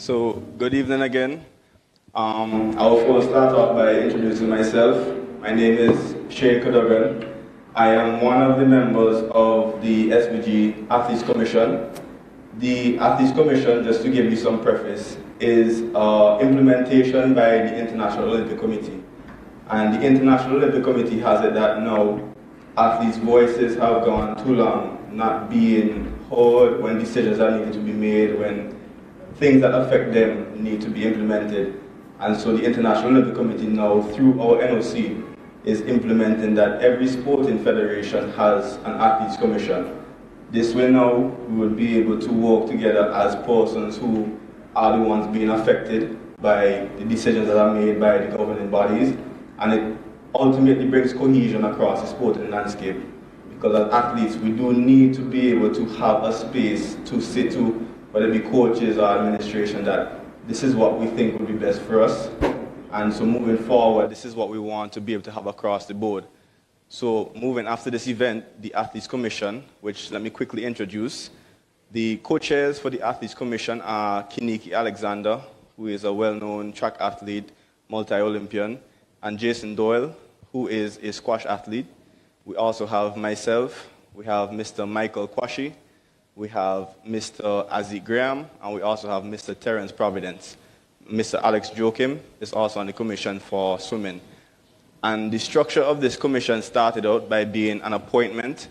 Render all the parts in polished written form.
So, good evening again. I'll first start off by introducing myself. My name is Shane Cadogan. I am one of the members of the SBG Athletes Commission. The Athletes Commission, just to give you some preface, is implementation by the International Olympic Committee. And the International Olympic Committee has it that now athletes' voices have gone too long not being heard when decisions are needed to be made, when things that affect them need to be implemented. And so the International Olympic Committee now, through our NOC, is implementing that every sporting federation has an athletes commission. This way now, we will be able to work together as persons who are the ones being affected by the decisions that are made by the governing bodies, and it ultimately brings cohesion across the sporting landscape. Because as athletes, we do need to be able to have a space to sit to, whether it be coaches or administration, that this is what we think would be best for us. And so moving forward, this is what we want to be able to have across the board. So moving after this event, the Athletes Commission, which let me quickly introduce. The co-chairs for the Athletes Commission are Kiniki Alexander, who is a well-known track athlete, multi-Olympian, and Jason Doyle, who is a squash athlete. We also have myself, we have Mr. Michael Kwashi, we have Mr. Azik Graham, and we also have Mr. Terence Providence. Mr. Alex Joachim is also on the commission for swimming. And the structure of this commission started out by being an appointment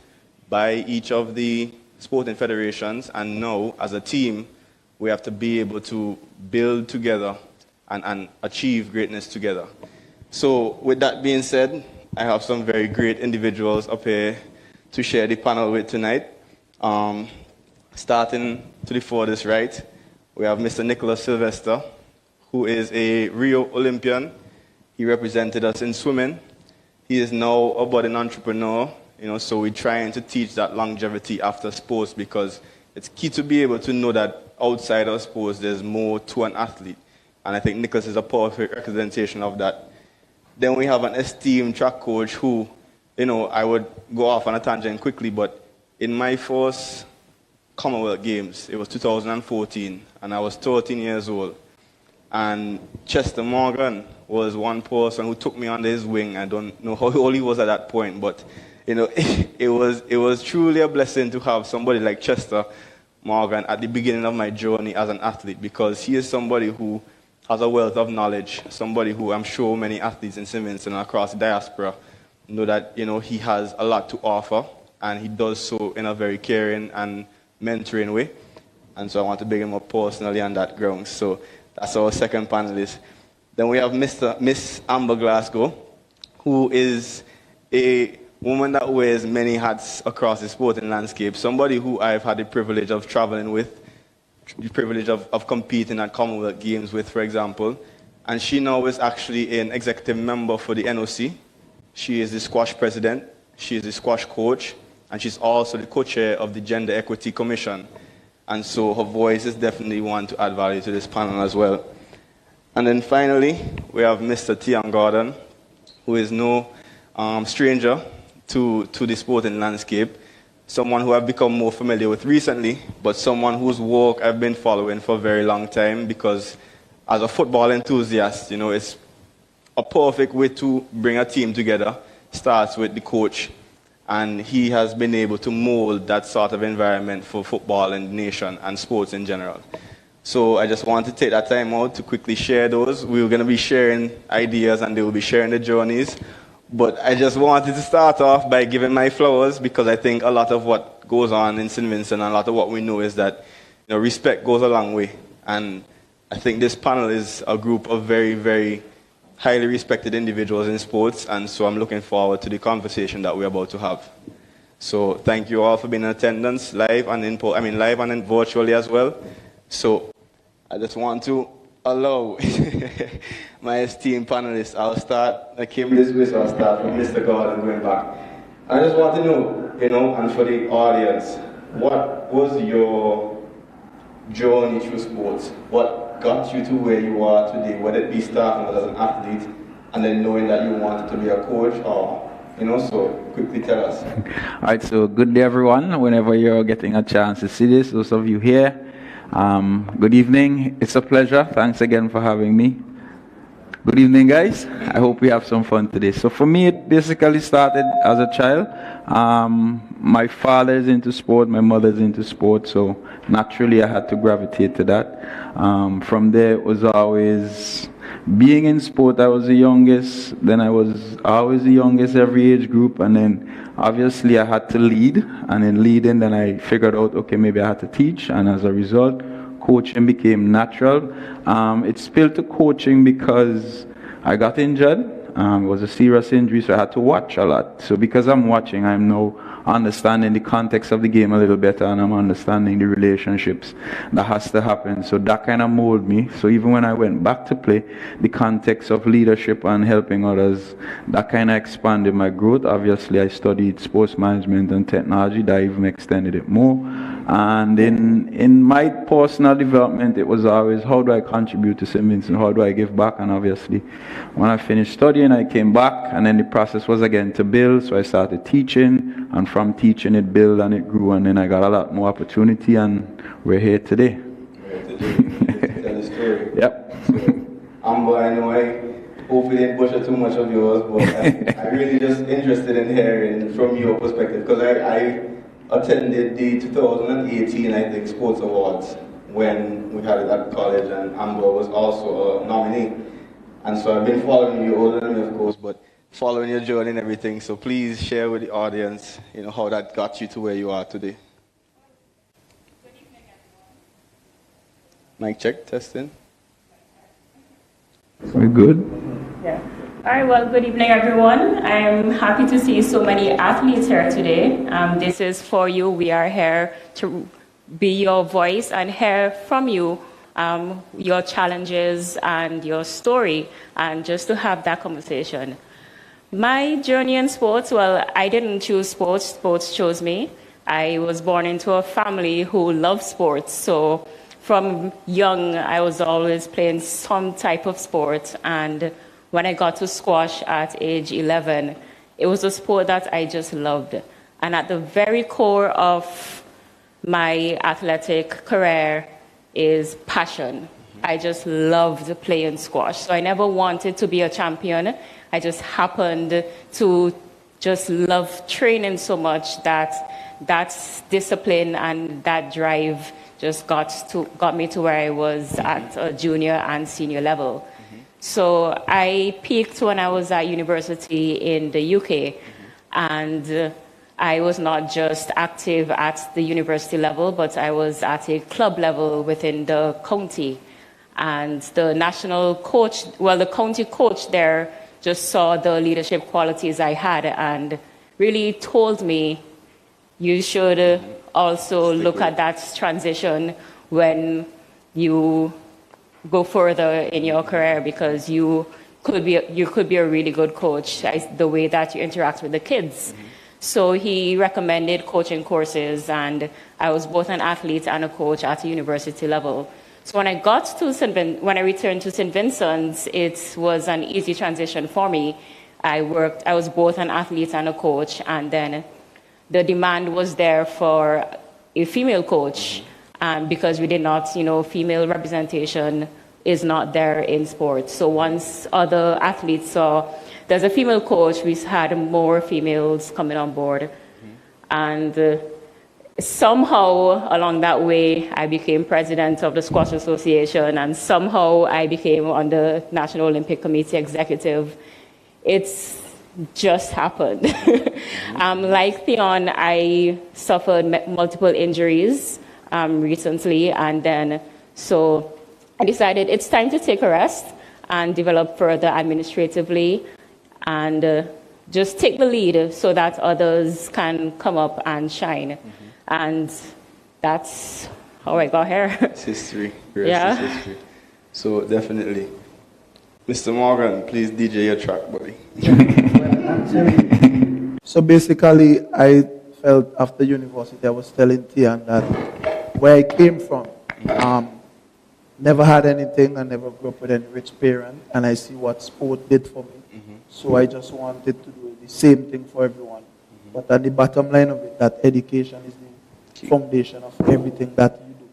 by each of the sporting federations, and now, as a team, we have to be able to build together and achieve greatness together. So, with that being said, I have some very great individuals up here to share the panel with tonight. Starting to the furthest right, we have Mr. Nicholas Sylvester, who is a Rio Olympian. He represented us in swimming. He is now a budding entrepreneur, so we're trying to teach that longevity after sports, because it's key to be able to know that outside of sports there's more to an athlete. And I think Nicholas is a perfect representation of that. Then we have an esteemed track coach who, I would go off on a tangent quickly, but in my first Commonwealth Games, it was 2014, and I was 13 years old. And Chester Morgan was one person who took me under his wing. I don't know how old he was at that point, but it was truly a blessing to have somebody like Chester Morgan at the beginning of my journey as an athlete, because he is somebody who has a wealth of knowledge, somebody who I'm sure many athletes in Simmons and across the diaspora know that he has a lot to offer, and he does so in a very caring and mentoring way. And so I want to big him up personally on that ground. So that's our second panelist. Then we have Miss Amber Glasgow, who is a woman that wears many hats across the sporting landscape, somebody who I've had the privilege of traveling with, the privilege of competing at Commonwealth Games with, for example. And she now is actually an executive member for the NOC. She is the squash president, she is the squash coach, and she's also the co-chair of the Gender Equity Commission. And so her voice is definitely one to add value to this panel as well. And then finally, we have Mr. Tian Gordon, who is no stranger to the sporting landscape, someone who I've become more familiar with recently, but someone whose work I've been following for a very long time, because as a football enthusiast, it's a perfect way to bring a team together. Starts with the coach, and he has been able to mold that sort of environment for football in the nation and sports in general. So I just want to take that time out to quickly share those. We're going to be sharing ideas, and they will be sharing the journeys. But I just wanted to start off by giving my flowers, because I think a lot of what goes on in St. Vincent and a lot of what we know is that respect goes a long way. And I think this panel is a group of very, very highly respected individuals in sports, and so I'm looking forward to the conversation that we're about to have. So thank you all for being in attendance, live and live and virtually as well. So I just want to allow my esteemed panelists. I came this way, so I'll start from Mr. Gordon going back. I just want to know, and for the audience, what was your journey through sports? What got you to where you are today, whether it be starting as an athlete and then knowing that you wanted to be a coach, or, so quickly tell us. All right, so good day everyone. Whenever you're getting a chance to see this, those of you here, Good evening. It's a pleasure. Thanks again for having me. Good evening, guys. I hope we have some fun today. So for me, it basically started as a child. My father is into sport, my mother is into sport, so naturally I had to gravitate to that. From there, it was always being in sport. I was the youngest, then I was always the youngest every age group, and then obviously I had to lead, and in leading, then I figured out, okay, maybe I had to teach, and as a result, coaching became natural. It spilled to coaching because I got injured. It was a serious injury, so I had to watch a lot. So because I'm watching, I'm now understanding the context of the game a little better, and I'm understanding the relationships that has to happen. So that kind of molded me. So even when I went back to play, the context of leadership and helping others, that kind of expanded my growth. Obviously, I studied sports management and technology. That even extended it more. And in my personal development, it was always, how do I contribute to St. Vincent? How do I give back? And obviously, when I finished studying, I came back, and then the process was again to build. So I started teaching, and from teaching, it built and it grew, and then I got a lot more opportunity, and we're here today. We're here today to tell the story. Yep. So, Amber, I know I hopefully didn't butcher too much of yours, but I'm really just interested in hearing from your perspective, because I attended the 2018, I think, Sports Awards when we had it at college, and Amber was also a nominee. And so I've been following you, older than me, of course, but following your journey and everything. So please share with the audience, how that got you to where you are today. Good evening, everyone. Mic check, testing. We're good. Yeah. All right, well, good evening, everyone. I'm happy to see so many athletes here today. This is for you. We are here to be your voice and hear from you, your challenges and your story, and just to have that conversation. My journey in sports, well, I didn't choose sports. Sports chose me. I was born into a family who loved sports. So from young, I was always playing some type of sport, and when I got to squash at age 11, it was a sport that I just loved. And at the very core of my athletic career is passion. I just loved playing squash. So I never wanted to be a champion. I just happened to just love training so much that discipline and that drive just got me to where I was at a junior and senior level. So I peaked when I was at university in the UK, and I was not just active at the university level, but I was at a club level within the county. And the national coach, well, the county coach there just saw the leadership qualities I had and really told me, you should also look at that transition when you go further in your career, because you could be a really good coach, the way that you interact with the kids. So he recommended coaching courses, and I was both an athlete and a coach at a university level. So when I returned to St. Vincent's, it was an easy transition for me. I was both an athlete and a coach, and then the demand was there for a female coach, because we did not, female representation is not there in sports. So once other athletes saw there's a female coach, we had more females coming on board. And somehow along that way, I became president of the Squash Association, and somehow I became on the National Olympic Committee executive. It's just happened. Like Theon, I suffered multiple injuries recently, and then so I decided it's time to take a rest and develop further administratively, and just take the lead so that others can come up and shine. And that's how I got here. It's history. Yeah. It's history. So definitely. Mr. Morgan, please DJ your track, buddy. So basically, I felt after university, I was telling Tian that where I came from, never had anything, I never grew up with any rich parent, and I see what sport did for me. So I just wanted to do the same thing for everyone. But at the bottom line of it, that education is the foundation of everything that you do.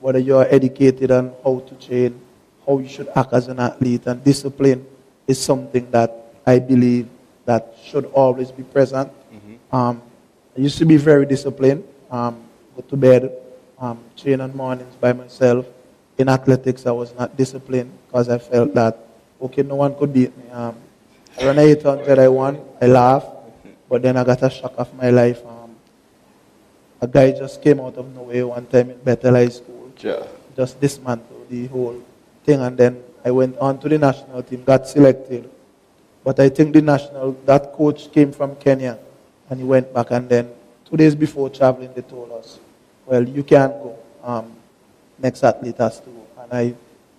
whether you're educated on how to train, how you should act as an athlete, and discipline is something that I believe that should always be present. I used to be very disciplined, go to bed, train on mornings by myself. In athletics, I was not disciplined because I felt that, okay, no one could beat me. I ran 800, I won, I laughed, but then I got a shock of my life. A guy just came out of nowhere one time in Bethel High School, just dismantled the whole thing, and then I went on to the national team, got selected. But I think that coach came from Kenya, and he went back, and then 2 days before traveling, they told us, well, you can't go. Next athlete has to go. And I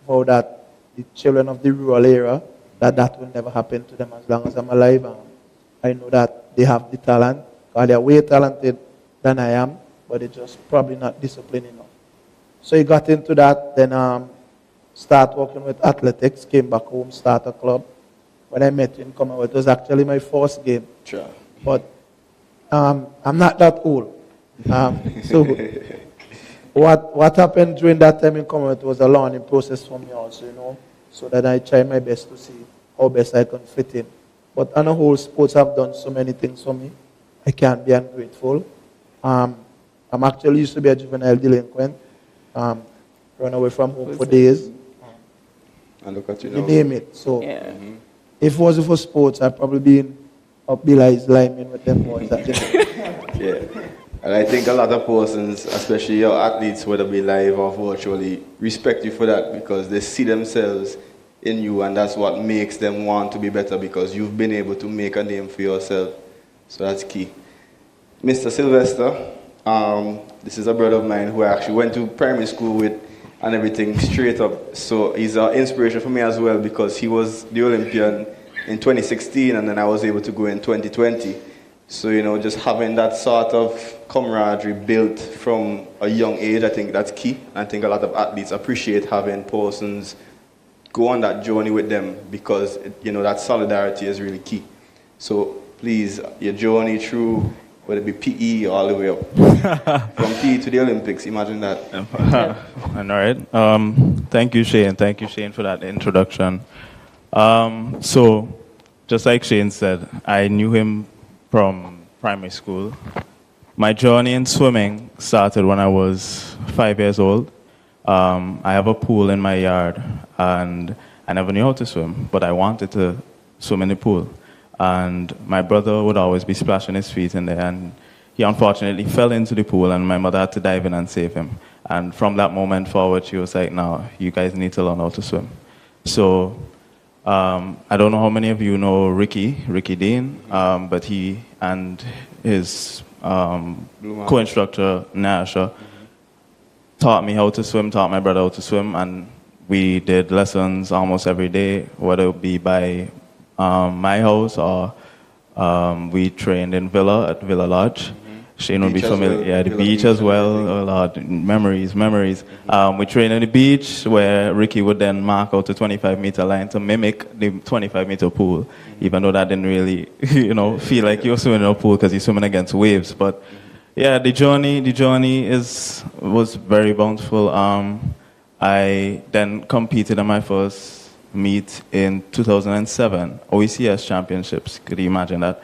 vowed that the children of the rural area, that will never happen to them as long as I'm alive. I know that they have the talent, because they're way talented than I am, but they're just probably not disciplined enough. So he got into that, then start working with athletics, came back home, start a club. When I met you in Commonwealth, it was actually my first game. Sure. But I'm not that old. So what happened during that time in Commonwealth was a learning process for me also, so that I try my best to see how best I can fit in. But on the whole, sports have done so many things for me. I can't be ungrateful. I'm actually used to be a juvenile delinquent. Run away from home for days. And look at you You now. name it. So if it wasn't for sports, I'd probably be in up Billy's lineman with them boys at the Yeah. And I think a lot of persons, especially your athletes, whether be live or virtually, respect you for that because they see themselves in you, and that's what makes them want to be better because you've been able to make a name for yourself. So that's key. Mr. Sylvester, this is a brother of mine who I actually went to primary school with and everything straight up. So he's an inspiration for me as well because he was the Olympian in 2016 and then I was able to go in 2020. So, just having that sort of camaraderie built from a young age, I think that's key. I think a lot of athletes appreciate having persons go on that journey with them because, that solidarity is really key. So please, your journey through, whether it be PE or all the way up, from PE to the Olympics, imagine that. All right. Thank you, Shane. Thank you, Shane, for that introduction. So, just like Shane said, I knew him from primary school. My journey in swimming started when I was 5 years old. I have a pool in my yard, and I never knew how to swim, but I wanted to swim in the pool. And my brother would always be splashing his feet in there, and he unfortunately fell into the pool, and my mother had to dive in and save him. And from that moment forward, she was like, no, you guys need to learn how to swim. So I don't know how many of you know Ricky Dean, but he and his co-instructor, Nasha, taught me how to swim, taught my brother how to swim, and we did lessons almost every day, whether it be by my house or we trained in at Villa Lodge. Shane would be familiar. Well. Yeah, the beach as well. A lot. Memories. We trained on the beach where Ricky would then mark out the 25-meter line to mimic the 25-meter pool, even though that didn't really, feel like you're swimming in a pool because you're swimming against waves. But yeah, the journey was very bountiful. I then competed in my first meet in 2007, OECS Championships. Could you imagine that?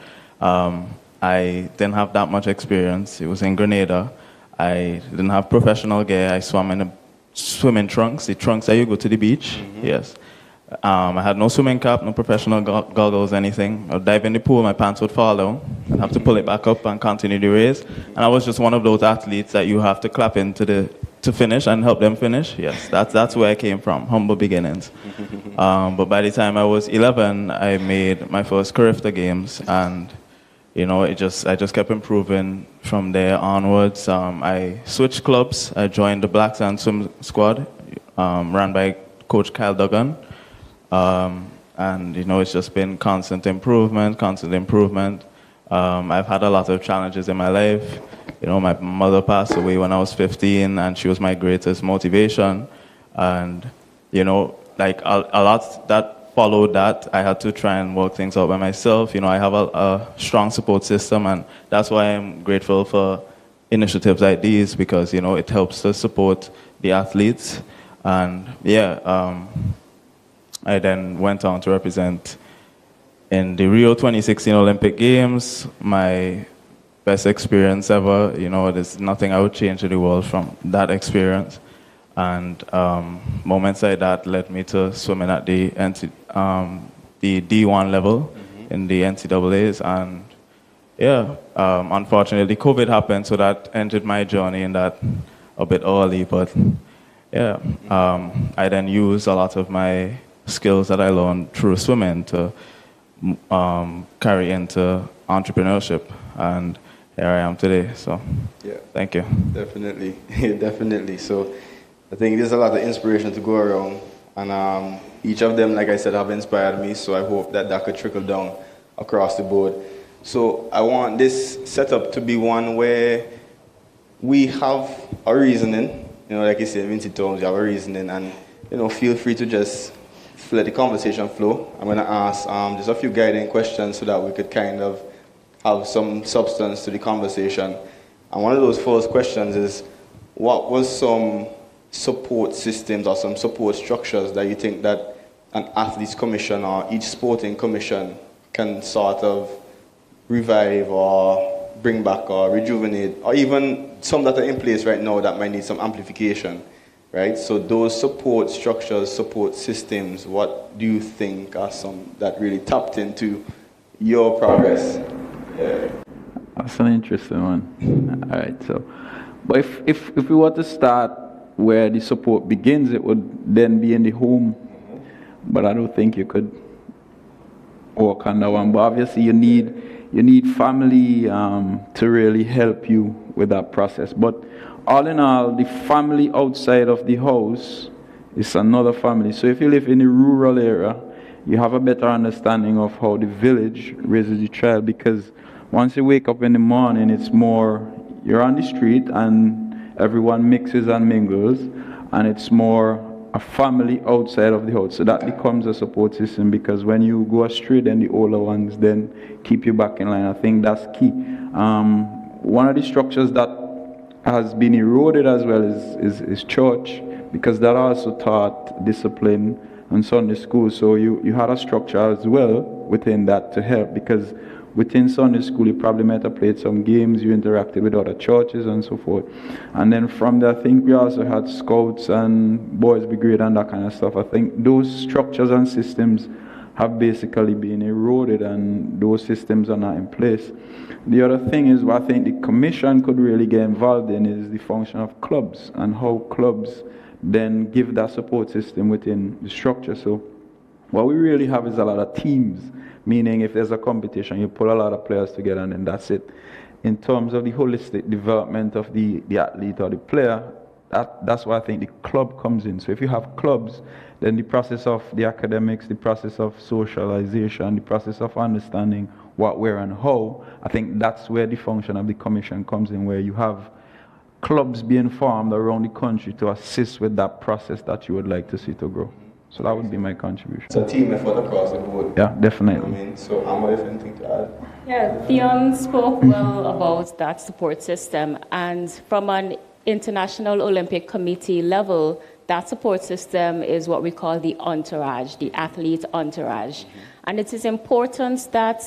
I didn't have that much experience. It was in Grenada. I didn't have professional gear. I swam in swimming trunks, the trunks that you go to the beach. Yes. I had no swimming cap, no professional goggles, anything. I'd dive in the pool, my pants would fall down. I'd have to pull it back up and continue the race. And I was just one of those athletes that you have to clap into to finish and help them finish. Yes, that's where I came from, humble beginnings. But by the time I was 11, I made my first Carifta Games, and I just kept improving from there onwards. I switched clubs. I joined the Black Sand Swim Squad, run by Coach Kyle Duggan. And it's just been constant improvement. I've had a lot of challenges in my life. My mother passed away when I was 15, and she was my greatest motivation. And, a lot that followed that, I had to try and work things out by myself. I have a strong support system, and that's why I'm grateful for initiatives like these, because, it helps to support the athletes. And I then went on to represent in the Rio 2016 Olympic Games. My best experience ever. There's nothing I would change in the world from that experience. And moments like that led me to swimming at the D1 level in the NCAAs. And unfortunately, COVID happened, so that ended my journey in that a bit early. But I then used a lot of my skills that I learned through swimming to carry into entrepreneurship. And here I am today. So, thank you. Definitely, definitely. So, I think there's a lot of inspiration to go around, and each of them, like I said, have inspired me. So I hope that could trickle down across the board. So I want this setup to be one where we have a reasoning. Like you said, Vinci Tones, you have a reasoning, and feel free to just let the conversation flow. I'm going to ask just a few guiding questions so that we could kind of have some substance to the conversation. And one of those first questions is, what was some support systems or some support structures that you think that an athletes commission or each sporting commission can sort of revive or bring back or rejuvenate, or even some that are in place right now that might need some amplification, right? So those support structures, support systems, what do you think are some that really tapped into your progress? That's an interesting one. All right, so, but if we were to start where the support begins, it would then be in the home. But I don't think you could work on that one. But obviously you need family to really help you with that process. But all in all, the family outside of the house is another family. So if you live in a rural area, you have a better understanding of how the village raises the child, because once you wake up in the morning, it's more, you're on the street and everyone mixes and mingles, and it's more a family outside of the house. So that becomes a support system, because when you go astray, then the older ones then keep you back in line. I think that's key. One of the structures that has been eroded as well is church, because that also taught discipline and Sunday school. So you had a structure as well within that to help, because within Sunday school, you probably might have played some games, you interacted with other churches and so forth. And then from there, I think we also had scouts and boys brigade and that kind of stuff. I think those structures and systems have basically been eroded, and those systems are not in place. The other thing is, what I think the commission could really get involved in is the function of clubs, and how clubs then give that support system within the structure. So what we really have is a lot of teams. Meaning, if there's a competition, you pull a lot of players together and then that's it. In terms of the holistic development of the athlete or the player, that's why I think the club comes in. So if you have clubs, then the process of the academics, the process of socialization, the process of understanding what, where, and how, I think that's where the function of the commission comes in, where you have clubs being formed around the country to assist with that process that you would like to see to grow. So that would be my contribution. It's a team effort across the board. Yeah, definitely. So Amma, if anything to add? Yeah, Theon spoke well about that support system, and from an International Olympic Committee level, that support system is what we call the entourage, the athlete entourage. And it is important that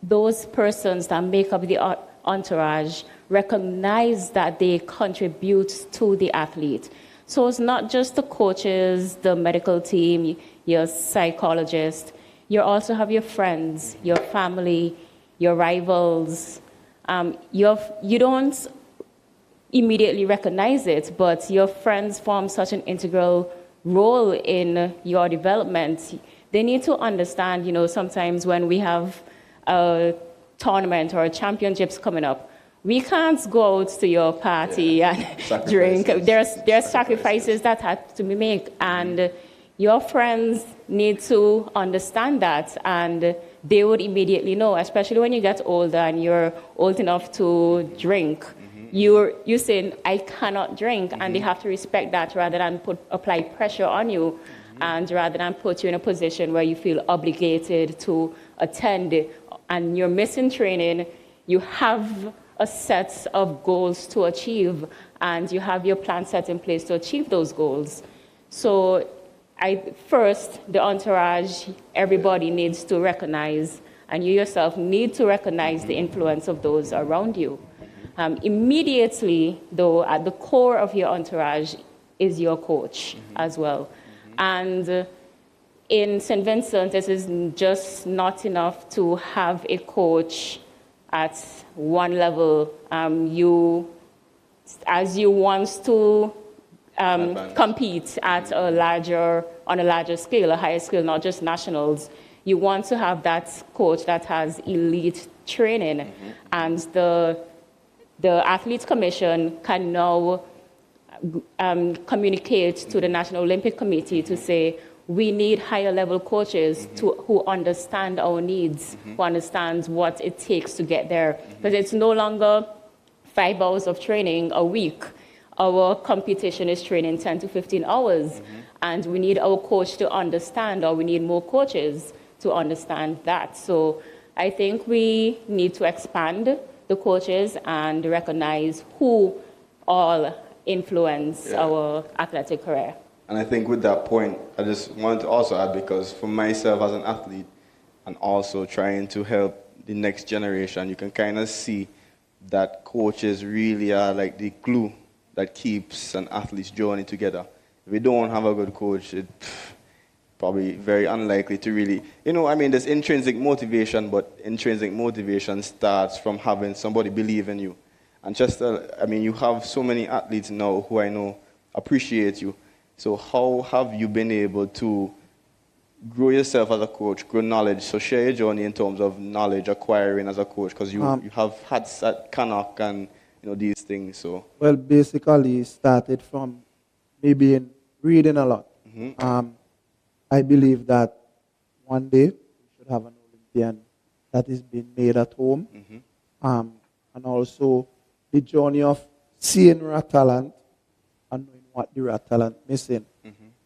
those persons that make up the entourage recognize that they contribute to the athlete. So it's not just the coaches, the medical team, your psychologist. You also have your friends, your family, your rivals. You don't immediately recognize it, but your friends form such an integral role in your development. They need to understand, sometimes when we have a tournament or championships coming up, we can't go out to your party and drink. There's sacrifices that have to be made, and your friends need to understand that, and they would immediately know, especially when you get older and you're old enough to drink. You're saying, I cannot drink, and they have to respect that rather than apply pressure on you, and rather than put you in a position where you feel obligated to attend, and you're missing training. You have a set of goals to achieve, and you have your plan set in place to achieve those goals. So first, the entourage, everybody needs to recognize, and you yourself need to recognize the influence of those around you. Immediately, though, at the core of your entourage is your coach as well. And in St. Vincent, this is just not enough to have a coach at one level. As you want to compete at on a larger scale, a higher scale, not just nationals, you want to have that coach that has elite training. And the Athletes Commission can now communicate to the National Olympic Committee to say, we need higher level coaches who understand our needs, who understand what it takes to get there. Because it's no longer 5 hours of training a week. Our competition is training 10 to 15 hours. And we need our coach to understand, or we need more coaches to understand that. So I think we need to expand the coaches and recognize who all influence our athletic career. And I think with that point, I just wanted to also add, because for myself as an athlete and also trying to help the next generation, you can kind of see that coaches really are like the glue that keeps an athlete's journey together. If we don't have a good coach, it's probably very unlikely to really, there's intrinsic motivation, but intrinsic motivation starts from having somebody believe in you. And just, you have so many athletes now who I know appreciate you. So how have you been able to grow yourself as a coach, grow knowledge? So share your journey in terms of knowledge acquiring as a coach, because you have had Canuck and these things. So well, basically, it started from me reading a lot. I believe that one day we should have an Olympian that is being made at home, and also the journey of seeing raw talent and knowing what the raw talent missing.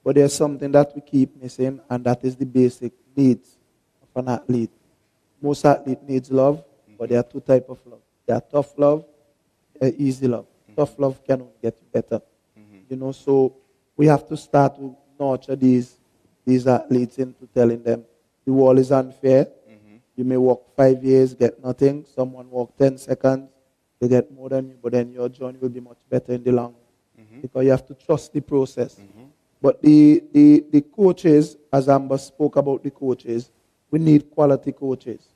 But there's something that we keep missing, and that is the basic needs of an athlete. Most athlete needs love, but there are two types of love. There are tough love, easy love. Tough love can only get you better. So we have to start to nurture these athletes into telling them the world is unfair. You may work 5 years, get nothing. Someone work 10 seconds, they get more than you, but then your journey will be much better in the long run. Because you have to trust the process. But the coaches, as Amber spoke about the coaches, we need quality coaches.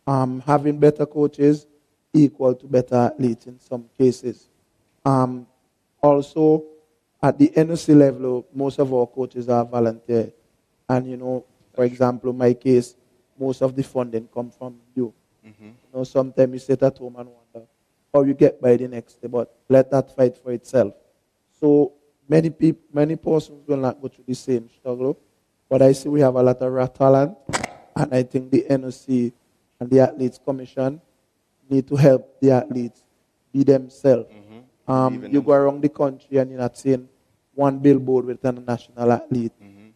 Having better coaches equal to better athletes in some cases. Also, at the NOC level, most of our coaches are volunteer. And, for example, in my case, most of the funding comes from you. Sometimes you sit at home and wonder how you get by the next day, but let that fight for itself. So many persons will not go through the same struggle, but I see we have a lot of raw talent, and I think the NOC and the Athletes Commission need to help the athletes be themselves. You go around the country and you're not seeing one billboard with an national athlete.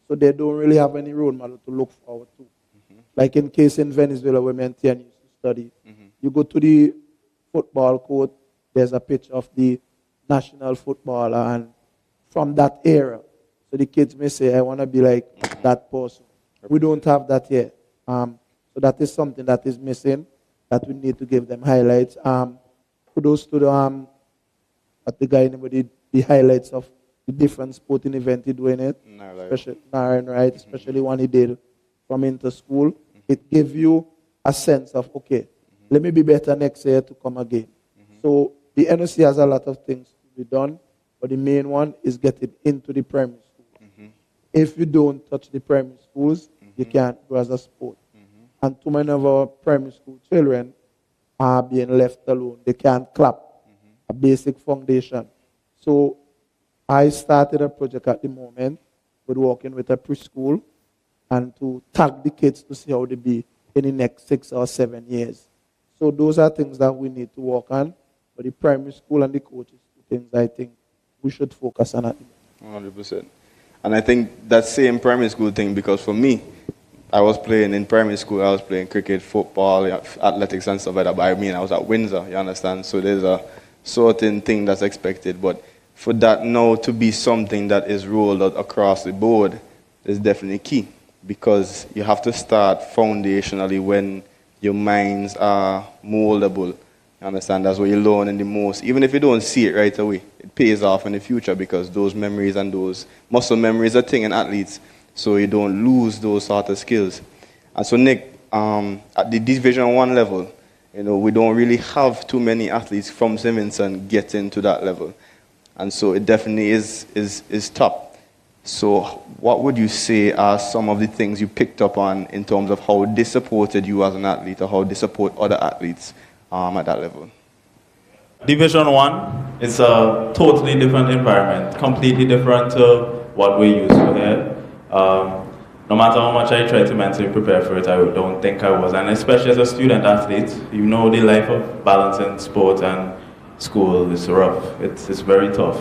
So they don't really have any role model to look forward to. Like in case in Venezuela where me and Tian used to study, you go to the football court, there's a picture of the national footballer, and from that era. So the kids may say, I want to be like that person. We don't have that here. So that is something that is missing, that we need to give them highlights. Kudos to the guy with the highlights of the different sporting event he doing it. Especially one he did from inter-school. It gives you a sense of, okay, let me be better next year to come again. So the NOC has a lot of things to be done, but the main one is getting into the primary school. If you don't touch the primary schools, you can't go as a sport. And too many of our primary school children are being left alone. They can't clap a basic foundation. So I started a project at the moment with working with a preschool and to tag the kids to see how they be in the next 6 or 7 years. So those are things that we need to work on. But the primary school and the coaches, things I think we should focus on at the moment. 100%. And I think that same primary school thing, because for me, I was playing in primary school, I was playing cricket, football, athletics and stuff like that, but I mean, I was at Windsor, you understand? So there's a certain thing that's expected, but for that now to be something that is rolled out across the board is definitely key, because you have to start foundationally when your minds are moldable. You understand? That's what you're learning the most. Even if you don't see it right away, it pays off in the future, because those memories and those muscle memories are a thing in athletes, so you don't lose those sort of skills. And so, Nick, at the Division 1 level, we don't really have too many athletes from Stevenson getting to that level. And so it definitely is top. So what would you say are some of the things you picked up on in terms of how they supported you as an athlete, or how they support other athletes at that level? Division 1 is a totally different environment, completely different to what we're used to here. No matter how much I try to mentally prepare for it, I don't think I was. And especially as a student athlete, the life of balancing sport and school is rough. It's very tough.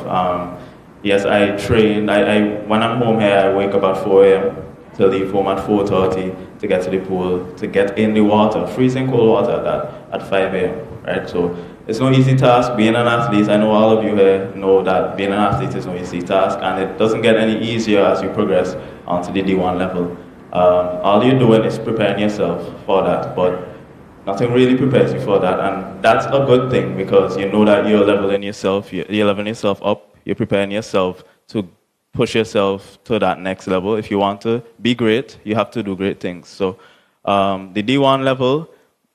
Yes, I train. When I'm home here, I wake up at 4 a.m. to leave home at 4:30 to get to the pool, to get in the water, freezing cold water at 5 a.m. Right? So it's no easy task being an athlete. I know all of you here know that being an athlete is no easy task, and it doesn't get any easier as you progress onto the D1 level. All you're doing is preparing yourself for that, but nothing really prepares you for that, and that's a good thing, because you know that you're leveling yourself up, you're preparing yourself to push yourself to that next level. If you want to be great, you have to do great things. So the D1 level,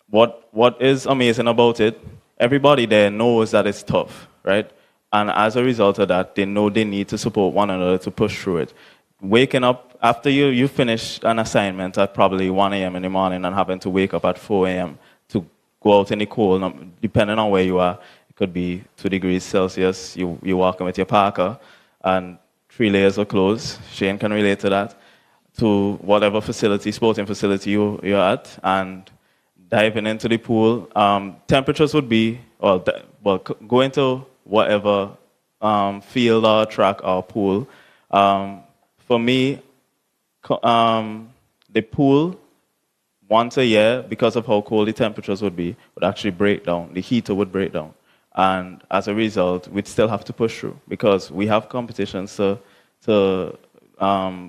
what is amazing about it, everybody there knows that it's tough, right? And as a result of that, they know they need to support one another to push through it. Waking up after you finish an assignment at probably 1 a.m. in the morning and having to wake up at 4 a.m. to go out in the cold, depending on where you are, it could be 2 degrees Celsius, you're walking with your parka and 3 layers of clothes, Shane can relate to that, to whatever sporting facility you're at, and diving into the pool. Temperatures would be, go into whatever field or track or pool. For me, the pool, once a year, because of how cold the temperatures would be, would actually break down. The heater would break down. And as a result, we'd still have to push through, because we have competitions to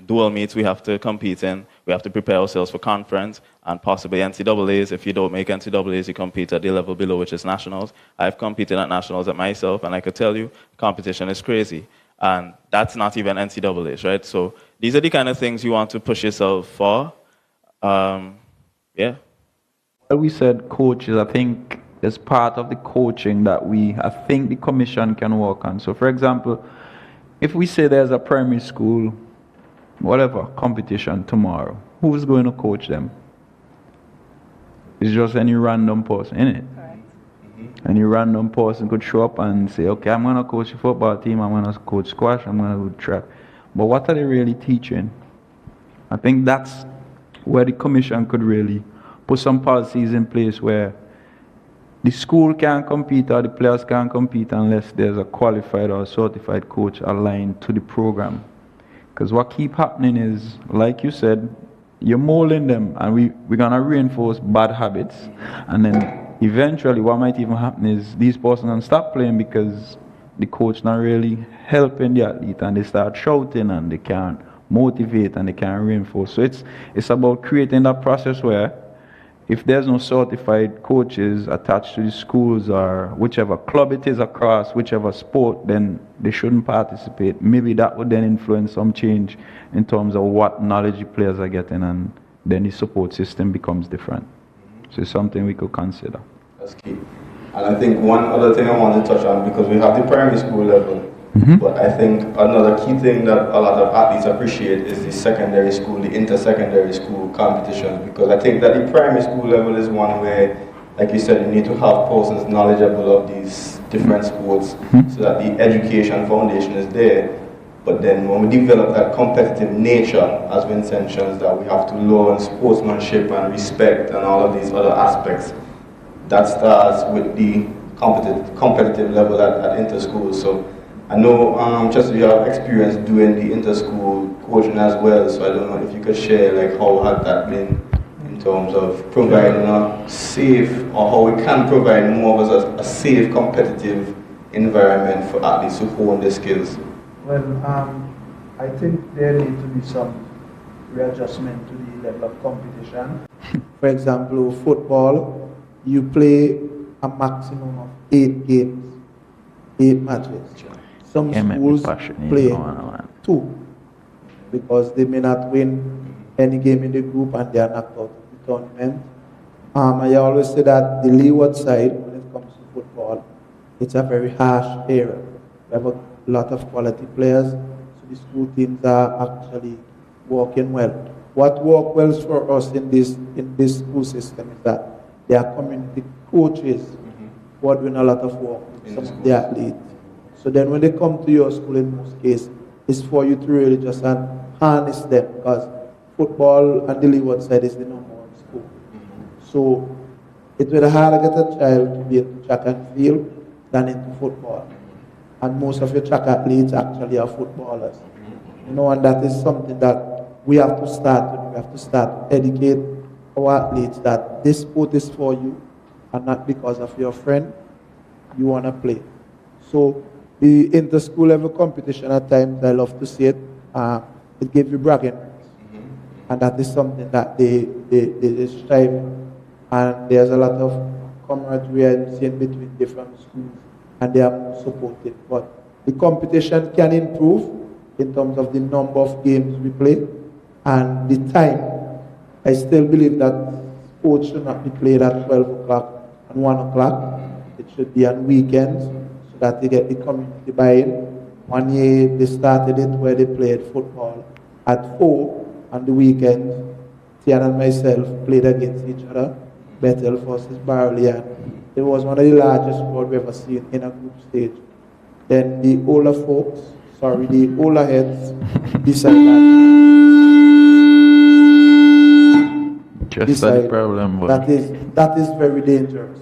dual meets we have to compete in. We have to prepare ourselves for conference and possibly NCAAs. If you don't make NCAAs, you compete at the level below, which is nationals. I've competed at nationals at myself, and I could tell you, competition is crazy. And that's not even NCAAs, right? So these are the kind of things you want to push yourself for. Yeah. We said coaches, I think there's part of the coaching that I think the commission can work on. So for example, if we say there's a primary school, whatever, competition tomorrow, who's going to coach them? It's just any random person, innit? Any random person could show up and say, okay, I'm going to coach the football team, I'm going to coach squash, I'm going to do track. But what are they really teaching? I think that's where the commission could really put some policies in place where the school can't compete or the players can't compete unless there's a qualified or certified coach aligned to the program. Because what keep happening is, like you said, you're molding them, and we're going to reinforce bad habits, and then eventually, what might even happen is these persons can stop playing because the coach not really helping the athlete, and they start shouting, and they can't motivate, and they can't reinforce. So it's about creating that process where if there's no certified coaches attached to the schools or whichever club it is across, whichever sport, then they shouldn't participate. Maybe that would then influence some change in terms of what knowledge the players are getting, and then the support system becomes different. So it's something we could consider. That's key. And I think one other thing I want to touch on, because we have the primary school level, but I think another key thing that a lot of athletes appreciate is the secondary school, the inter-secondary school competitions, because I think that the primary school level is one where, like you said, you need to have persons knowledgeable of these different sports so that the education foundation is there. But then when we develop that competitive nature, as Vincent mentions, that we have to learn sportsmanship and respect and all of these other aspects, that starts with the competitive level at inter-school. So I know, just you have experience doing the inter-school coaching as well, so I don't know if you could share like how had that been in terms of providing a safe, or how we can provide more of a safe, competitive environment for athletes to hone their skills. Well, I think there need to be some readjustment to the level of competition. For example, football, you play a maximum of 8 games, 8 matches. Some schools play 2 because they may not win any game in the group and they are knocked out of the tournament. I always say that the leeward side, when it comes to football, it's a very harsh area. We have a lot of quality players, so the school teams are actually working well. What works well for us in this school system is that there are community coaches who are doing a lot of work with some of the athletes. So then when they come to your school, in most cases, it's for you to really just harness them, because football and the leeward side is the number one school. So it's very hard to get a child to be into track and field than into football. And most of your track athletes actually are footballers. You know, and that is something that we have to start with. We have to start to educate our athletes that this sport is for you and not because of your friend you want to play. So the inter-school level competition, at times I love to see it, it gives you bragging rights. And that is something that they strive in. And there's a lot of camaraderie seen between different schools, and they are more supportive. But the competition can improve in terms of the number of games we play and the time. I still believe that sports should not be played at 12 o'clock and 1 o'clock. It should be on weekends so that they get the community buy-in. One year they started it where they played football at 4 on the weekends. Tian and myself played against each other, Bethel versus Barley, and it was one of the largest crowds we've ever seen in a group stage. Then the older folks, the older heads decide that is very dangerous.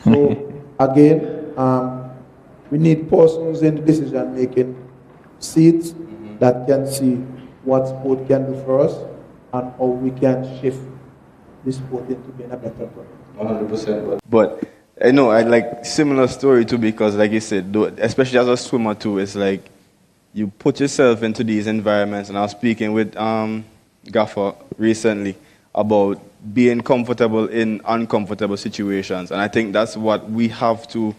So again, we need persons in the decision-making seats that can see what sport can do for us and how we can shift this sport into being a better product. 100%. But I know I like similar story too, because like you said, especially as a swimmer too, it's like you put yourself into these environments. And I was speaking with Gaffer recently about being comfortable in uncomfortable situations. And I think that's what we have to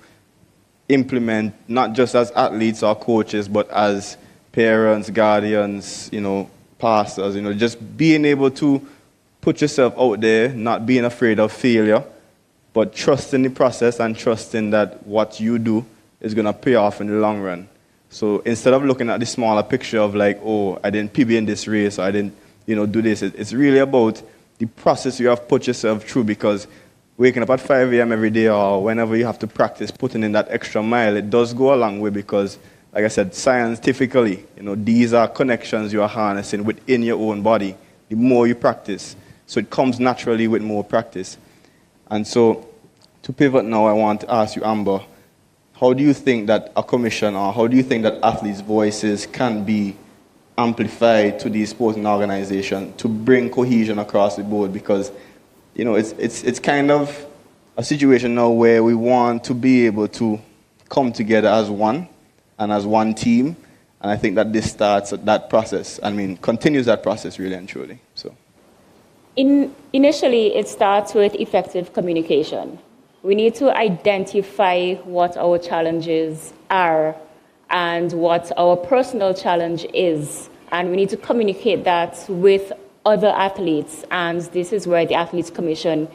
implement, not just as athletes or coaches, but as parents, guardians, pastors, just being able to put yourself out there, not being afraid of failure, but trusting the process and trusting that what you do is going to pay off in the long run. So instead of looking at the smaller picture of like, oh, I didn't PB in this race, or I didn't, do this, it's really about the process you have put yourself through, because waking up at 5 a.m. every day or whenever you have to practice putting in that extra mile, it does go a long way, because, like I said, scientifically, these are connections you are harnessing within your own body the more you practice. So it comes naturally with more practice. And so to pivot now, I want to ask you, Amber, how do you think that a commission, or how do you think that athletes' voices can be amplified to these sporting organizations to bring cohesion across the board? Because, it's kind of a situation now where we want to be able to come together as one and as one team. And I think that this starts that process. Continues that process really and truly. So. Initially, it starts with effective communication. We need to identify what our challenges are and what our personal challenge is. And we need to communicate that with other athletes. And this is where the Athletes Commission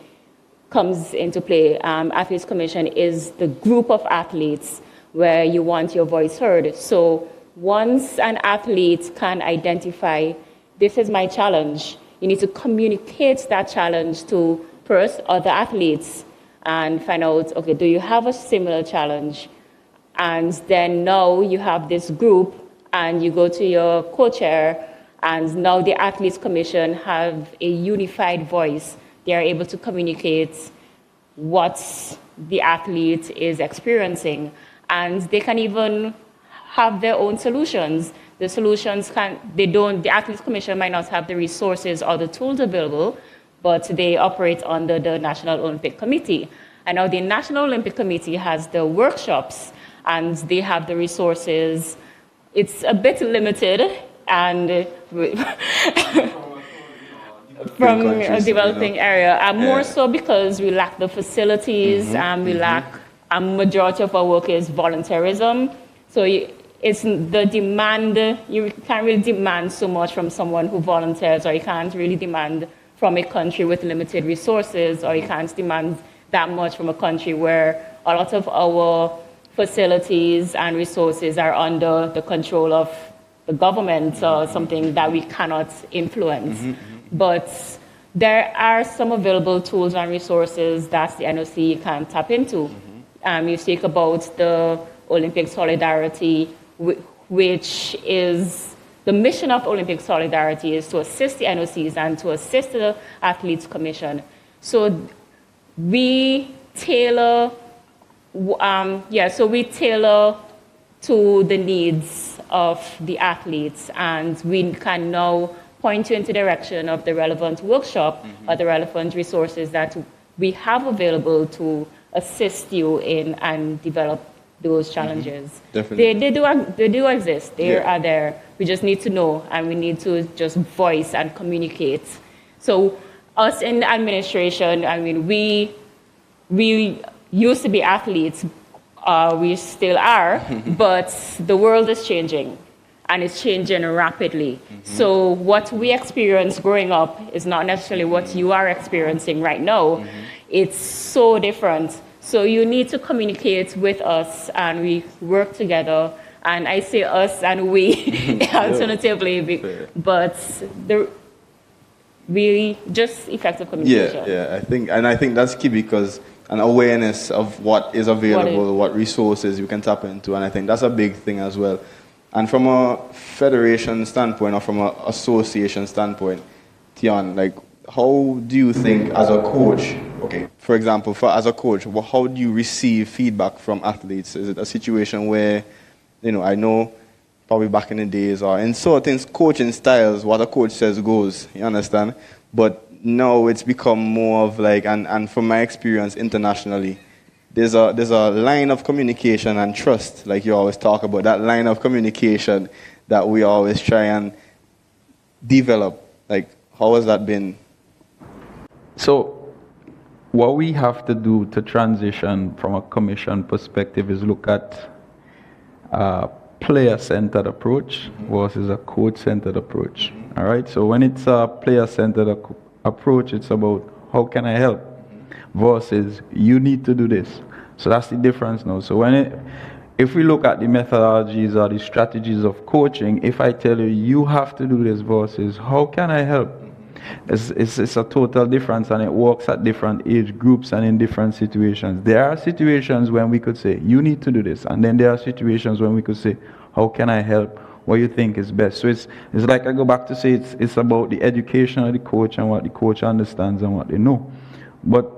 comes into play. Athletes Commission is the group of athletes where you want your voice heard. So once an athlete can identify, this is my challenge, you need to communicate that challenge to first other athletes and find out, okay, do you have a similar challenge? And then now you have this group and you go to your co-chair, and now the Athletes Commission have a unified voice. They are able to communicate what the athlete is experiencing. And they can even have their own solutions. The solutions the Athletes Commission might not have the resources or the tools available, but they operate under the National Olympic Committee. And now the National Olympic Committee has the workshops, and they have the resources. It's a bit limited, and from a developing area, and more so because we lack the facilities, and we lack, a majority of our work is volunteerism. So it's the demand, you can't really demand so much from someone who volunteers, or you can't really demand from a country with limited resources, or you can't demand that much from a country where a lot of our facilities and resources are under the control of the government, or something that we cannot influence. But there are some available tools and resources that the NOC can tap into. You speak about the Olympic Solidarity, which is the mission of Olympic Solidarity is to assist the NOCs and to assist the Athletes Commission. So we tailor, to the needs of the athletes, and we can now point you into the direction of the relevant workshop or the relevant resources that we have available to assist you in and develop those challenges. Definitely. They do exist. They are there. We just need to know, and we need to just voice and communicate. So us in the administration, I mean, we used to be athletes. We still are, but the world is changing, and it's changing rapidly. So what we experienced growing up is not necessarily what you are experiencing right now. It's so different. So you need to communicate with us, and we work together. And I say us and we alternatively, but we just effective communication. I think that's key, because an awareness of what is available, what resources you can tap into, and I think that's a big thing as well. And from a federation standpoint, or from an association standpoint, Tian, like, how do you think as a coach, for example, as a coach, how do you receive feedback from athletes? Is it a situation where, I know probably back in the days, or in certain coaching styles, what a coach says goes, you understand? But now it's become more of like, and from my experience internationally, there's a line of communication and trust, like you always talk about, that line of communication that we always try and develop. Like, how has that been? So what we have to do to transition from a commission perspective is look at a player-centered approach versus a coach-centered approach. All right. So when it's a player-centered approach, it's about how can I help versus you need to do this. So that's the difference now. So if we look at the methodologies or the strategies of coaching, if I tell you you have to do this versus how can I help, it's a total difference, and it works at different age groups and in different situations. There are situations when we could say you need to do this, and then there are situations when we could say how can I help, what you think is best. So it's like I go back to say it's about the education of the coach and what the coach understands and what they know. But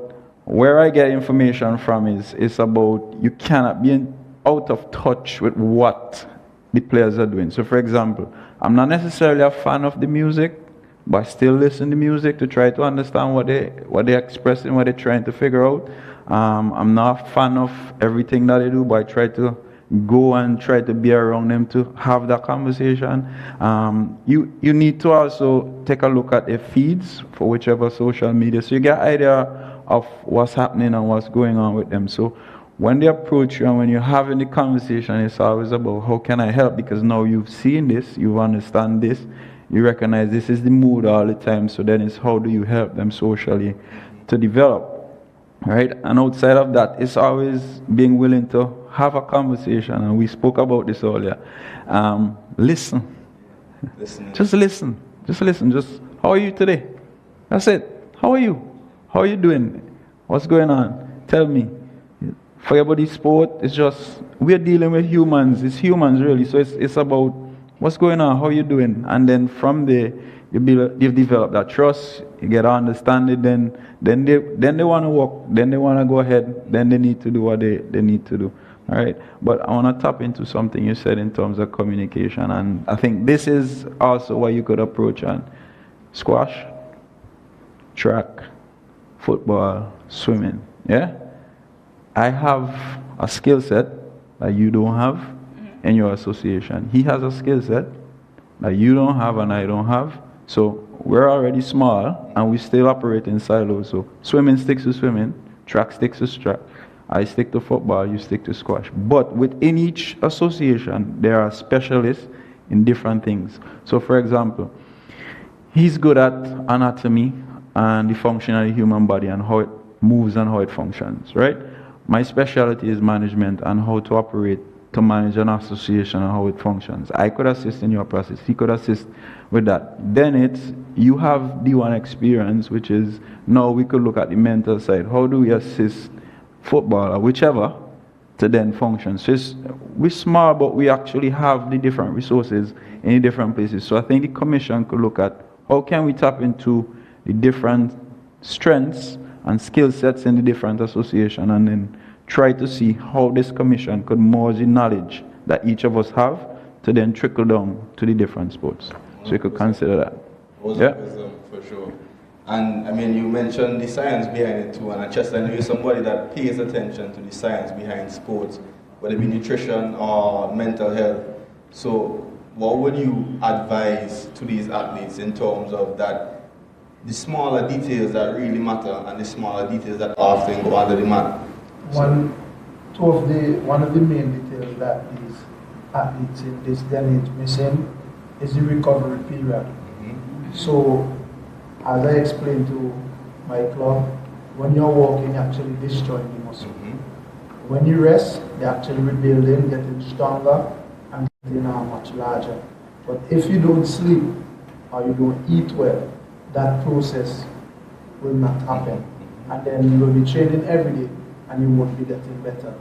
where I get information from is about you cannot be out of touch with what the players are doing. So for example, I'm not necessarily a fan of the music, but I still listen to music to try to understand what they're expressing, what they're trying to figure out. I'm not a fan of everything that they do, but I try to go and try to be around them to have that conversation. You need to also take a look at their feeds for whichever social media, so you get an idea of what's happening and what's going on with them. So when they approach you and when you're having the conversation, it's always about how can I help, because now you've seen this, you understand this, you recognize this is the mood all the time. So then it's how do you help them socially to develop, right? And outside of that, it's always being willing to have a conversation, and we spoke about this earlier. Listen. Just listen. Just, how are you today? That's it. How are you? How are you doing? What's going on? Tell me. For everybody sport, it's just, we're dealing with humans. It's humans really. So it's about What's going on? How you doing? And then from there, you've developed that trust. You get understanding. Then they want to walk. Then they want to go ahead. Then they need to do what they need to do. All right. But I want to tap into something you said in terms of communication, and I think this is also what you could approach on squash, track, football, swimming. Yeah. I have a skill set that you don't have in your association. He has a skill set that you don't have and I don't have. So we're already small and we still operate in silos. So swimming sticks to swimming, track sticks to track. I stick to football, you stick to squash. But within each association, there are specialists in different things. So for example, he's good at anatomy and the function of the human body and how it moves and how it functions, right? My specialty is management and how to operate to manage an association and how it functions. I could assist in your process. He could assist with that. Then it's, you have D1 experience, which is, now we could look at the mental side. How do we assist football or whichever to then function? So we're small, but we actually have the different resources in the different places. So I think the commission could look at how can we tap into the different strengths and skill sets in the different association, and then try to see how this commission could merge the knowledge that each of us have to then trickle down to the different sports. So you could consider that. Yeah, for sure. And I mean, you mentioned the science behind it too, and I just know you're somebody that pays attention to the science behind sports, whether it be nutrition or mental health. So what would you advise to these athletes in terms of that, the smaller details that really matter and the smaller details that often go under the mat? One of the main details that these athletes in this day and age missing is the recovery period. So, as I explained to my club, when you're walking, you're actually destroying the muscle. When you rest, they're actually rebuilding, getting stronger, and getting much larger. But if you don't sleep or you don't eat well, that process will not happen. And then you will be training every day and you won't be getting better.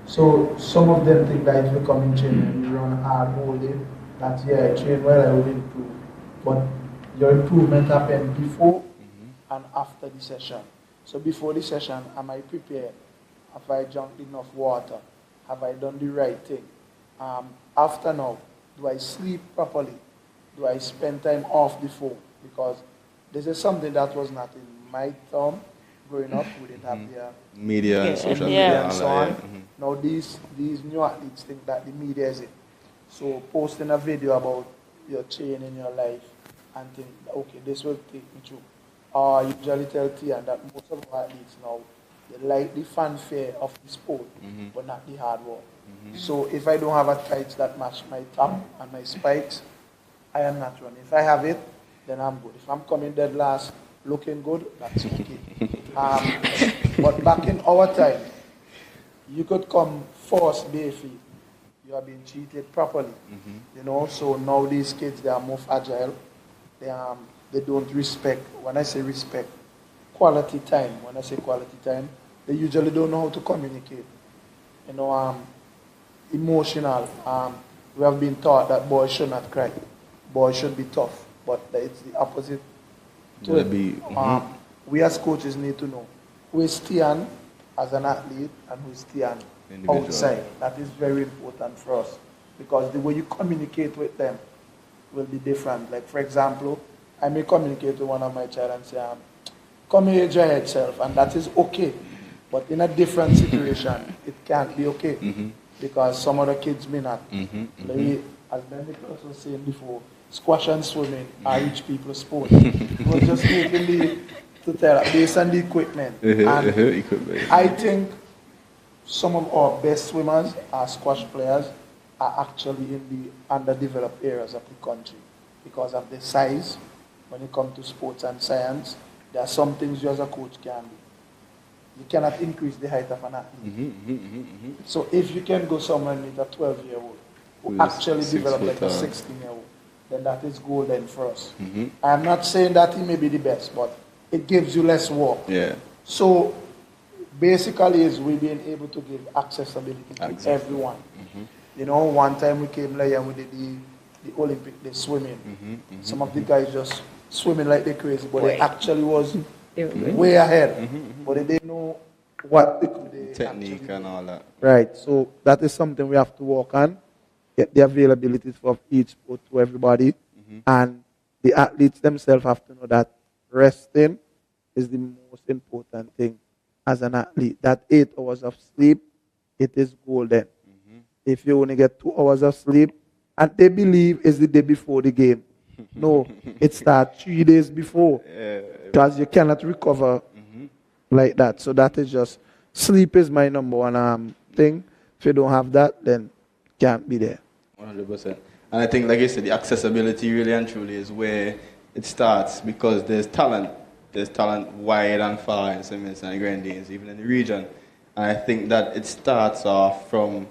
So some of them think that if you come in training and you run hard all day, that yeah, I train well, I will improve. But your improvement happens before and after the session. So before the session, am I prepared? Have I drunk enough water? Have I done the right thing? After now, do I sleep properly? Do I spend time off the phone? Because this is something that was not in my time growing up. We didn't have the media and social media and so on. Now these new athletes think that the media is it. So posting a video about your change in your life and think, okay, this will take me through. I usually tell Tian that most of our athletes now, they like the fanfare of the sport, but not the hard work. So if I don't have a tights that match my top and my spikes, I am not running. If I have it, then I'm good. If I'm coming dead last, looking good, that's okay. But back in our time, you could come first bare feet. You are being treated properly. You know, so now these kids, they are more fragile. They don't respect, when I say respect, quality time. When I say quality time, they usually don't know how to communicate. You know, emotional. We have been taught that boys should not cry. Boys should be tough. But it's the opposite to it. We as coaches need to know who is Tian as an athlete and who is Tian outside. That is very important for us. Because the way you communicate with them will be different. Like, for example, I may communicate to one of my child and say, come here, enjoy yourself, and that is okay. But in a different situation, it can't be okay. Because some other kids may not. As Ben Nicholas was saying before, squash and swimming are rich people's sport. We're just taking to tell based on the equipment. I think some of our best swimmers are squash players are actually in the underdeveloped areas of the country because of the size. When it comes to sports and science, there are some things you as a coach can do. You cannot increase the height of an athlete. So if you can go somewhere and meet a 12-year-old who actually develop like a 16-year-old, then that is golden for us. I am not saying that he may be the best, but it gives you less work. So basically is we being able to give accessibility to everyone. You know, one time we came here and we did the Olympic, they swimming. Some of the guys just swimming like they're crazy, but they actually was way ahead. But they didn't know what they could Technique and all that. Right. So that is something we have to work on. Get the availability of each sport to everybody. And the athletes themselves have to know that resting is the most important thing as an athlete. That 8 hours of sleep, it is golden. If you only get 2 hours of sleep, and they believe it's the day before the game. No, it starts 3 days before. Because you cannot recover like that. So that is just, sleep is my number one thing. If you don't have that, then can't be there. 100%. And I think, like you said, the accessibility really and truly is where it starts, because there's talent. There's talent wide and far in St. Vincent and the Grenadines, even in the region. And I think that it starts off from,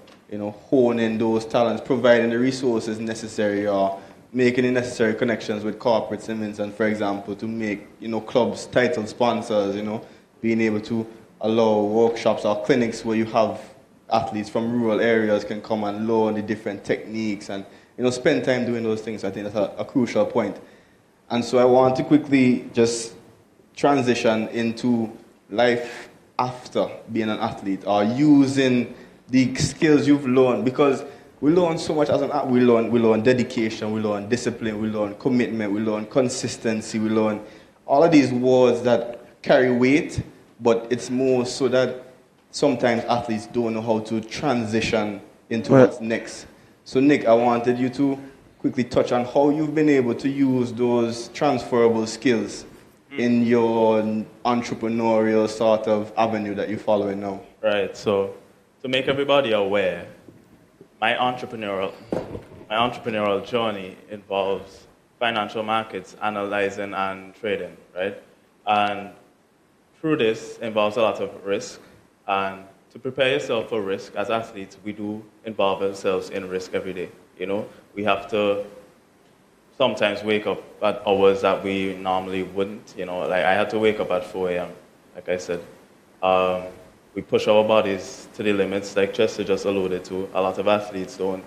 honing those talents, providing the resources necessary, or making the necessary connections with corporate St. Vincent, for example, to make, clubs title sponsors, being able to allow workshops or clinics where you have athletes from rural areas can come and learn the different techniques and, spend time doing those things. I think that's a crucial point. And so I want to quickly just transition into life after being an athlete, or using the skills you've learned, because we learn so much as an athlete. We learn dedication, we learn discipline, we learn commitment, we learn consistency, we learn all of these words that carry weight, but it's more so that sometimes athletes don't know how to transition into what's next. So Nick, I wanted you to quickly touch on how you've been able to use those transferable skills in your entrepreneurial sort of avenue that you're following now. Right, so to make everybody aware, my entrepreneurial journey involves financial markets, analyzing and trading, right? And through this involves a lot of risk. And to prepare yourself for risk, as athletes, we do involve ourselves in risk every day. We have to sometimes wake up at hours that we normally wouldn't. Like I had to wake up at 4 a.m., like I said. We push our bodies to the limits, like Chester just alluded to. A lot of athletes don't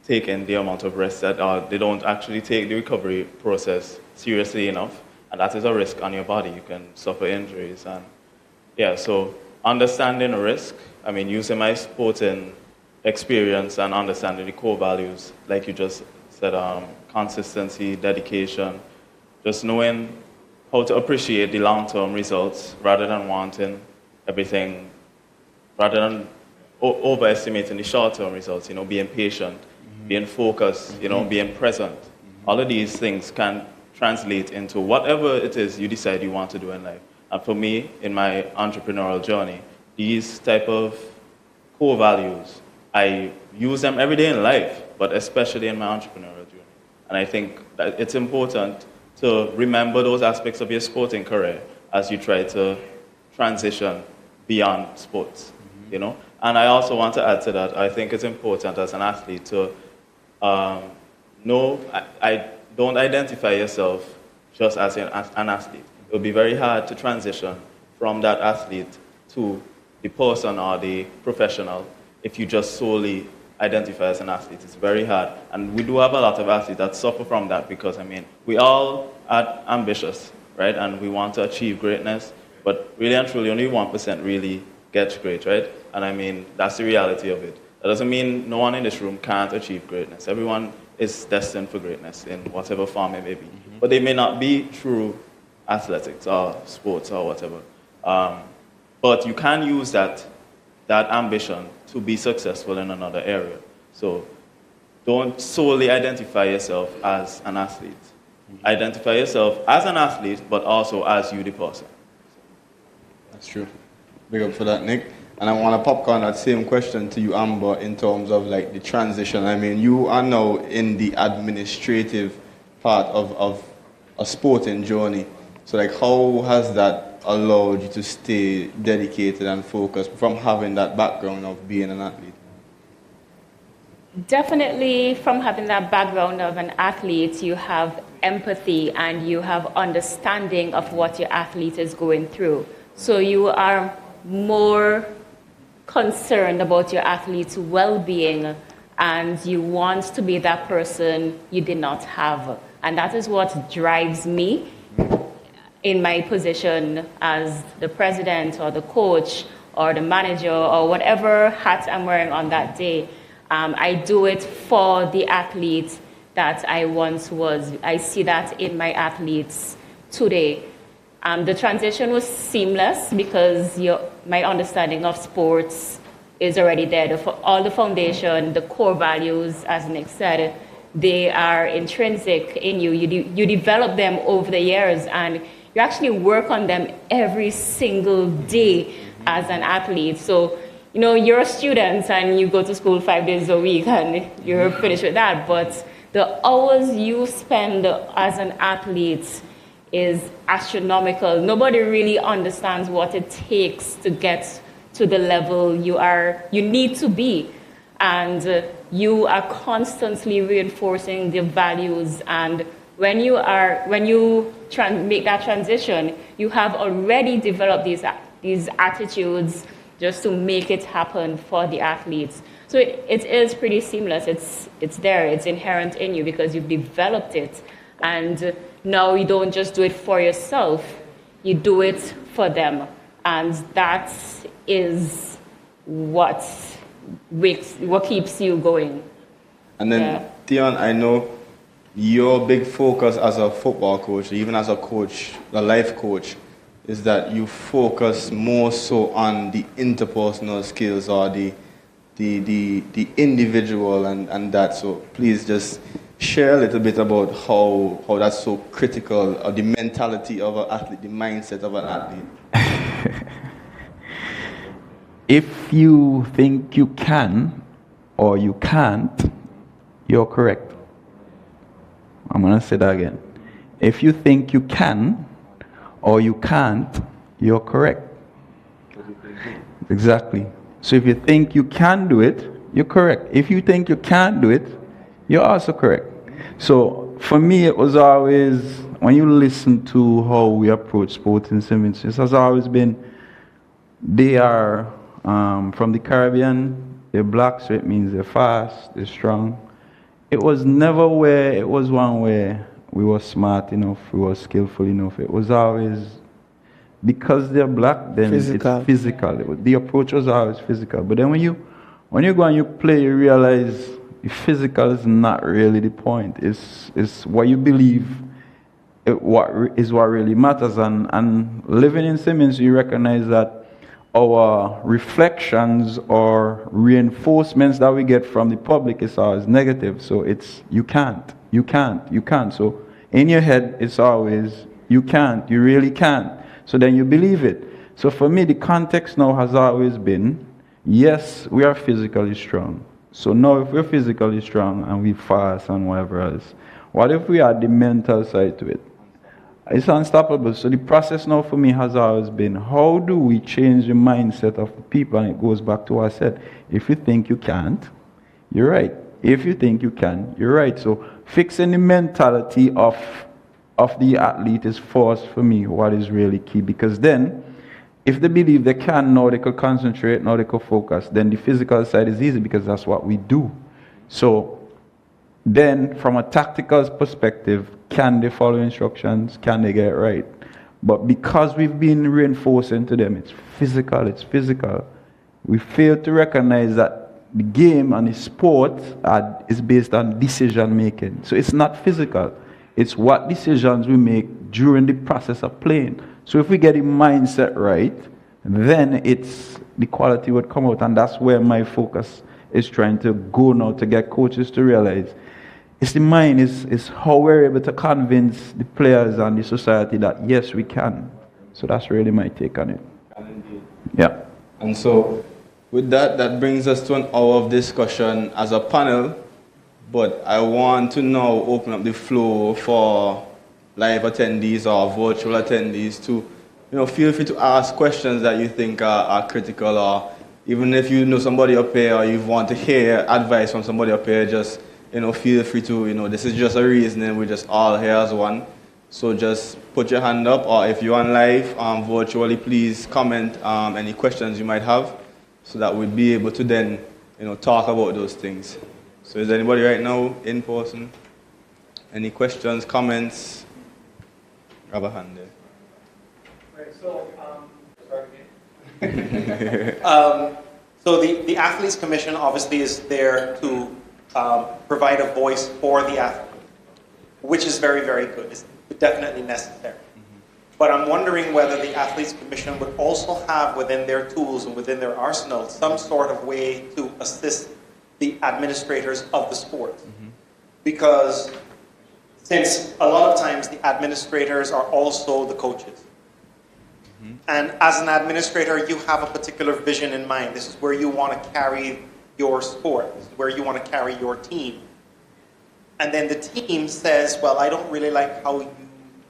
take in the amount of rest that they don't actually take the recovery process seriously enough. And that is a risk on your body. You can suffer injuries. And so understanding risk, using my sporting experience and understanding the core values, like you just said, consistency, dedication, just knowing how to appreciate the long-term results rather than wanting everything, rather than overestimating the short-term results, being patient, being focused, being present. All of these things can translate into whatever it is you decide you want to do in life. And for me, in my entrepreneurial journey, these type of core values, I use them every day in life, but especially in my entrepreneurial journey. And I think that it's important to remember those aspects of your sporting career as you try to transition beyond sports, And I also want to add to that, I think it's important as an athlete to don't identify yourself just as an athlete. It will be very hard to transition from that athlete to the person or the professional if you just solely identify as an athlete. It's very hard. And we do have a lot of athletes that suffer from that because, we all are ambitious, right? And we want to achieve greatness, but really and truly only 1% really gets great, right? And that's the reality of it. That doesn't mean no one in this room can't achieve greatness. Everyone is destined for greatness in whatever form it may be. But they may not be through athletics or sports or whatever. But you can use that ambition to be successful in another area. So don't solely identify yourself as an athlete. Identify yourself as an athlete, but also as you, the person. That's true. Big up for that, Nick. And I want to popcorn that same question to you, Amber, in terms of the transition. You are now in the administrative part of a sporting journey. So how has that allowed you to stay dedicated and focused from having that background of being an athlete? Definitely from having that background of an athlete, you have empathy and you have understanding of what your athlete is going through. So you are more concerned about your athlete's well-being and you want to be that person you did not have. And that is what drives me in my position as the president or the coach or the manager or whatever hat I'm wearing on that day. I do it for the athlete that I once was. I see that in my athletes today. The transition was seamless because my understanding of sports is already there. All the foundation, the core values, as Nick said, they are intrinsic in you. You develop them over the years, and you actually work on them every single day as an athlete. So, you're a student and you go to school 5 days a week and you're finished with that. But the hours you spend as an athlete is astronomical. Nobody really understands what it takes to get to the level you need to be. And you are constantly reinforcing the values. And when you make that transition, you have already developed these attitudes just to make it happen for the athletes. So it is pretty seamless. It's there. It's inherent in you because you've developed it. And now you don't just do it for yourself. You do it for them. And that is what keeps you going. And then, Yeah. Theon, I know your big focus as a football coach, even as a coach, a life coach, is that you focus more so on the interpersonal skills or the individual and that. So please just share a little bit about how that's so critical, or the mentality of an athlete, the mindset of an athlete. If you think you can or you can't, you're correct. I'm going to say that again. If you think you can or you can't, you're correct. Exactly. So if you think you can do it, you're correct. If you think you can't do it, you're also correct. So for me, it was always, when you listen to how we approach sports in Simmons, it has always been, they are from the Caribbean, they're black, so it means they're fast, they're strong. It was never where it was one where we were smart enough, we were skillful enough. It was always, because they're black, then Physical. it's physical. The approach was always physical. But then when you go and you play, you realize physical is not really the point. It's what you believe what really matters. And living in Simmons, you recognize that our reflections or reinforcements that we get from the public is always negative. So it's you can't. So in your head, it's always you can't, you really can't. So then you believe it. So for me, the context now has always been, yes, we are physically strong. So now if we're physically strong and we fast and whatever else, what if we add the mental side to it? It's unstoppable. So the process now for me has always been, how do we change the mindset of the people? And it goes back to what I said. If you think you can't, you're right. If you think you can, you're right. So fixing the mentality of the athlete is first for me what is really key. Because then, if they believe they can, now they could concentrate, now they could focus, then the physical side is easy because that's what we do. So then, from a tactical perspective, can they follow instructions? Can they get it right? But because we've been reinforcing to them, it's physical. We fail to recognize that the game and the sport is based on decision making. So it's not physical. It's what decisions we make during the process of playing. So if we get the mindset right, then the quality would come out. And that's where my focus is trying to go now, to get coaches to realize it's the mind, is how we're able to convince the players and the society that yes, we can. So that's really my take on it. Yeah. And so with that brings us to an hour of discussion as a panel. But I want to now open up the floor for live attendees or virtual attendees to, feel free to ask questions that you think are critical, or even if you know somebody up here or you want to hear advice from somebody up here, just, feel free to, this is just a reasoning, we're just all here as one. So just put your hand up, or if you're on live, virtually, please comment any questions you might have, so that we'd be able to then, talk about those things. So is anybody right now in person? Any questions, comments? Grab a hand there. Right, so, so the Athletes Commission obviously is there to provide a voice for the athlete, which is very, very good. It's definitely necessary. But I'm wondering whether the Athletes Commission would also have within their tools and within their arsenal some sort of way to assist the administrators of the sport. Because since a lot of times the administrators are also the coaches. And as an administrator, you have a particular vision in mind. This is where you want to carry your sport. This is where you want to carry your team. And then the team says, well, I don't really like how you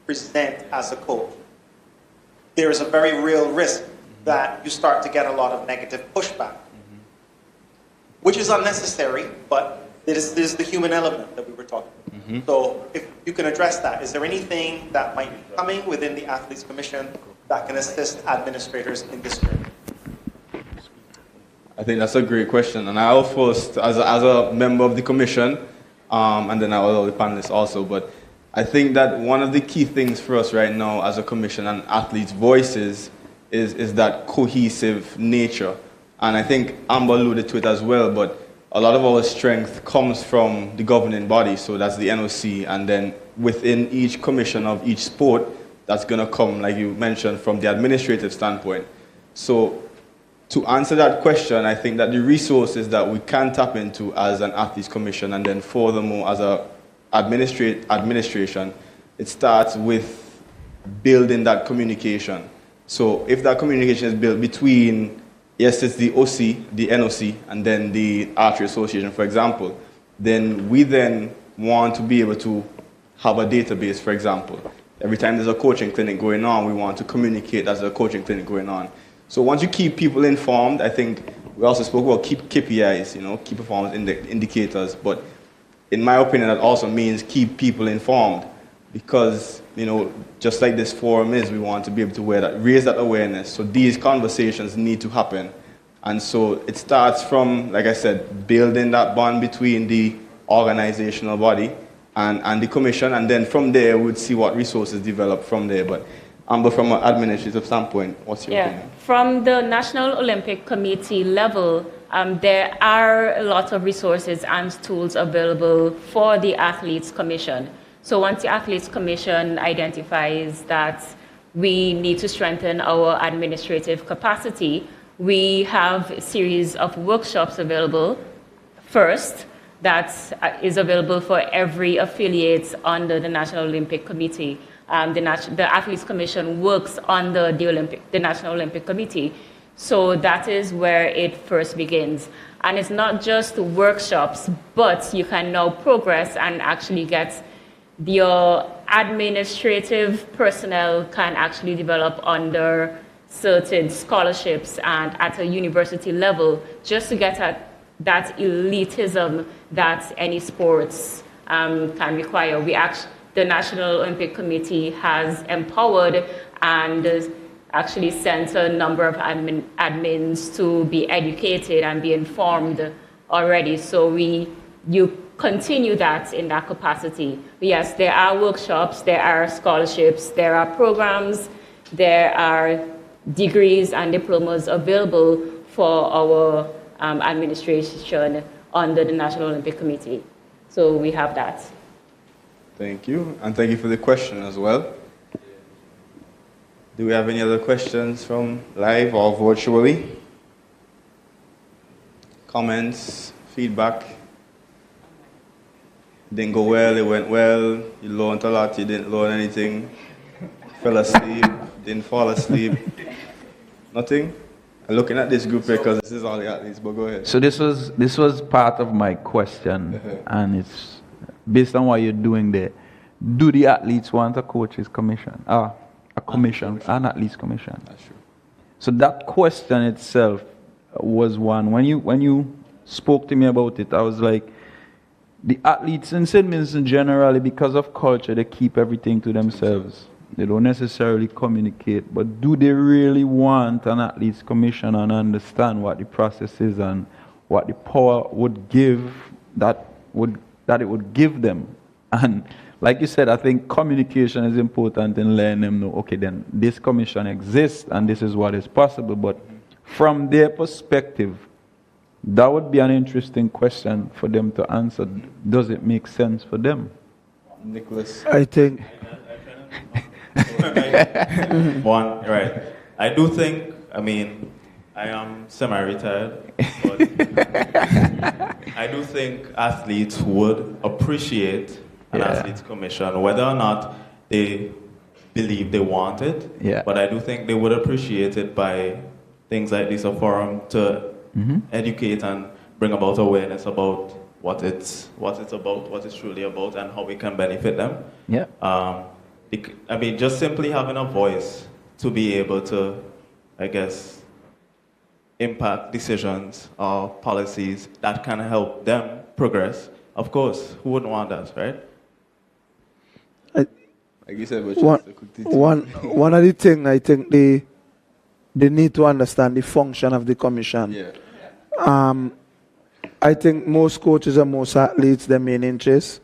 present as a coach. There is a very real risk that you start to get a lot of negative pushback, which is unnecessary, but this is the human element that we were talking about. So if you can address that, is there anything that might be coming within the Athletes Commission that can assist administrators in this journey? I think that's a great question. And I'll first, as a member of the commission, and then I'll allow the panelists also, but I think that one of the key things for us right now as a commission and athletes' voices is that cohesive nature. And I think Amber alluded to it as well, but a lot of our strength comes from the governing body, so that's the NOC, and then within each commission of each sport, that's going to come, like you mentioned, from the administrative standpoint. So to answer that question, I think that the resources that we can tap into as an athletes commission, and then furthermore as a administration, it starts with building that communication. So if that communication is built between, yes, it's the OC, the NOC, and then the Archery Association, for example, then we then want to be able to have a database, for example. Every time there's a coaching clinic going on, we want to communicate there's a coaching clinic going on. So once you keep people informed, I think we also spoke about keep KPIs, key performance indicators, but in my opinion, that also means keep people informed because, just like this forum is, we want to be able to raise that awareness. So these conversations need to happen. And so it starts from, like I said, building that bond between the organizational body and the commission, and then from there we'd see what resources develop from there. But Amber, from an administrative standpoint, what's your opinion? From the National Olympic Committee level, there are a lot of resources and tools available for the Athletes Commission. So once the Athletes Commission identifies that we need to strengthen our administrative capacity, we have a series of workshops available first that is available for every affiliate under the National Olympic Committee. The Athletes Commission works under the National Olympic Committee. So that is where it first begins. And it's not just workshops, but you can now progress and actually get your administrative personnel can actually develop under certain scholarships and at a university level just to get at that elitism that any sports can require. The National Olympic Committee has empowered and actually sent a number of admins to be educated and be informed already. So you continue that in that capacity. But yes, there are workshops, there are scholarships, there are programs, there are degrees and diplomas available for our administration under the National Olympic Committee. So we have that. Thank you, and thank you for the question as well. Do we have any other questions from live or virtually? Comments, feedback? Didn't go well, it went well, you learned a lot, you didn't learn anything, fell asleep, didn't fall asleep, nothing? I'm looking at this group here because this is all the athletes, but go ahead. So this was part of my question, and it's based on what you're doing there. Do the athletes want a coaches commission? A commission, an athletes commission? That's true. So that question itself was one. When you spoke to me about it, I was like, the athletes in St. Vincent generally, because of culture, they keep everything to themselves. They don't necessarily communicate. But do they really want an athletes commission and understand what the process is and what the power would give that it would give them. And like you said, I think communication is important in letting them know, okay, then this commission exists and this is what is possible. But from their perspective, that would be an interesting question for them to answer. Does it make sense for them? Nicholas? I think One, right. I do think, I mean, I am semi-retired, but I do think athletes would appreciate an athletes commission, whether or not they believe they want it. Yeah. But I do think they would appreciate it by things like this, a forum to educate and bring about awareness about what it's about, what it's truly about, and how we can benefit them. Yeah. I mean, just simply having a voice to be able to, I guess, impact decisions or policies that can help them progress. Of course, who wouldn't want that, right? Like you said, one of the things I think they need to understand the function of the commission. Yeah. I think most coaches and most athletes, their main interest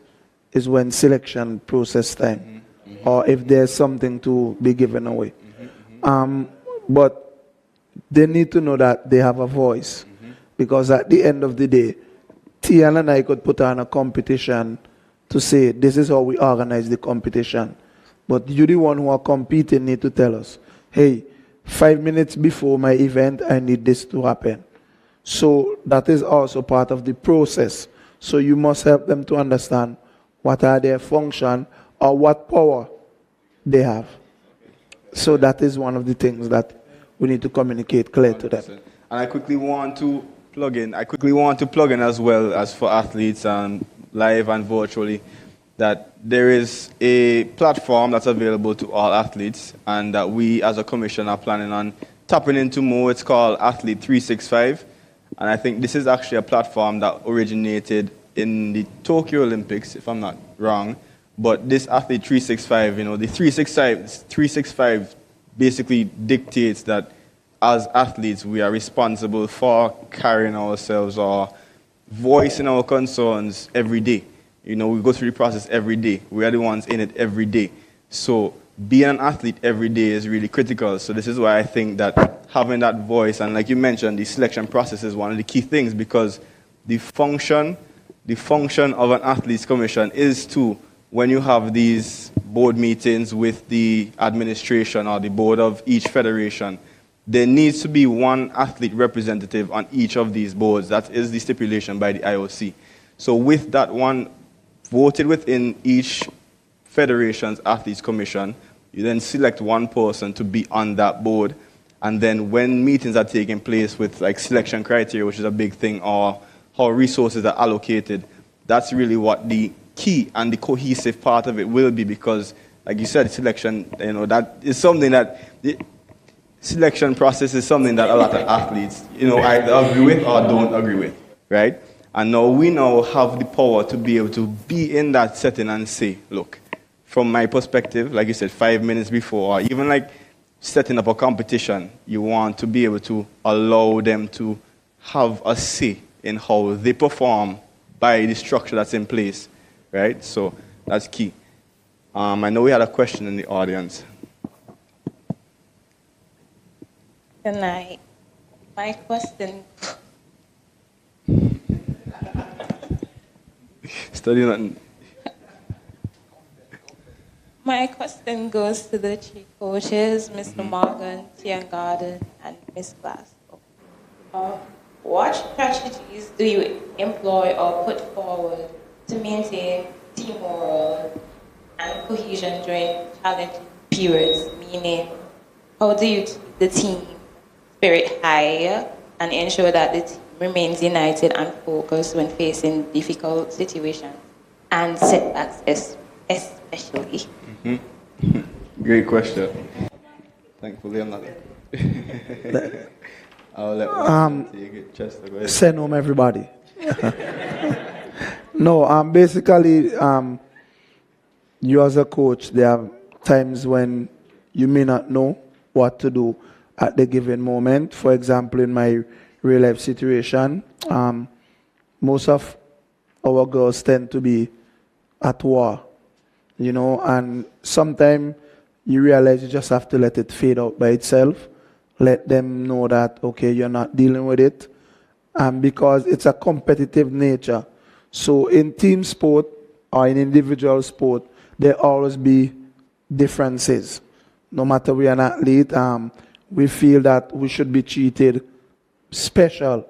is when selection process time, or if there's something to be given away. But they need to know that they have a voice, because at the end of the day, Tian and I could put on a competition to say, this is how we organize the competition. But you, the one who are competing, need to tell us, hey, 5 minutes before my event, I need this to happen. So that is also part of the process. So you must help them to understand what are their function or what power they have. So that is one of the things that we need to communicate clear to them. And I quickly want to plug in as well as for athletes and live and virtually, that there is a platform that's available to all athletes and that we as a commission are planning on tapping into more. It's called Athlete 365. And I think this is actually a platform that originated in the Tokyo Olympics, if I'm not wrong. But this Athlete 365, the 365 basically dictates that as athletes, we are responsible for carrying ourselves or voicing our concerns every day. We go through the process every day. We are the ones in it every day. So being an athlete every day is really critical. So this is why I think that having that voice, and like you mentioned, the selection process is one of the key things, because the function of an athletes commission is to, when you have these board meetings with the administration or the board of each federation, there needs to be one athlete representative on each of these boards. That is the stipulation by the IOC. So with that one voted within each federation's athletes commission, you then select one person to be on that board. And then when meetings are taking place with like selection criteria, which is a big thing, or how resources are allocated, that's really what the key and the cohesive part of it will be, because like you said, selection, that is something that the selection process is something that a lot of athletes, either agree with or don't agree with, right? And now we now have the power to be able to be in that setting and say, look, from my perspective, like you said, 5 minutes before, or even like setting up a competition, you want to be able to allow them to have a say in how they perform by the structure that's in place, right? So that's key. I know we had a question in the audience. Good night. My question. Study nothing. My question goes to the chief coaches, Mr. Morgan, Tian Garden, and Ms. Glasgow. What strategies do you employ or put forward to maintain team morale and cohesion during challenging periods? Meaning, how do you keep the team spirit high and ensure that the team remains united and focused when facing difficult situations and setbacks especially? Great question. Thankfully, I'm not. I'll let take it. Chester, go ahead. Send home everybody. No, basically, you as a coach, there are times when you may not know what to do at the given moment. For example, in my real life situation, most of our girls tend to be at war, you know, and sometimes you realize you just have to let it fade out by itself. Let them know that, okay, you're not dealing with it. And because it's a competitive nature. So in team sport or in individual sport, there always be differences. No matter we are an athlete, we feel that we should be treated special,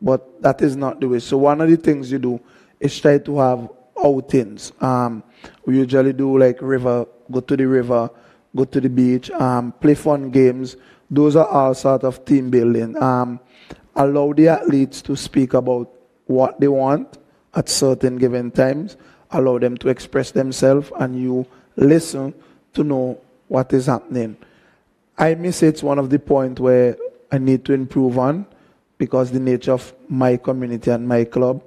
but that is not the way. So one of the things you do is try to have outings. We usually do like go to the river, go to the beach, play fun games. Those are all sort of team building. Allow the athletes to speak about what they want at certain given times. Allow them to express themselves, and you listen to know what is happening. I miss it's one of the points where I need to improve on, because the nature of my community and my club,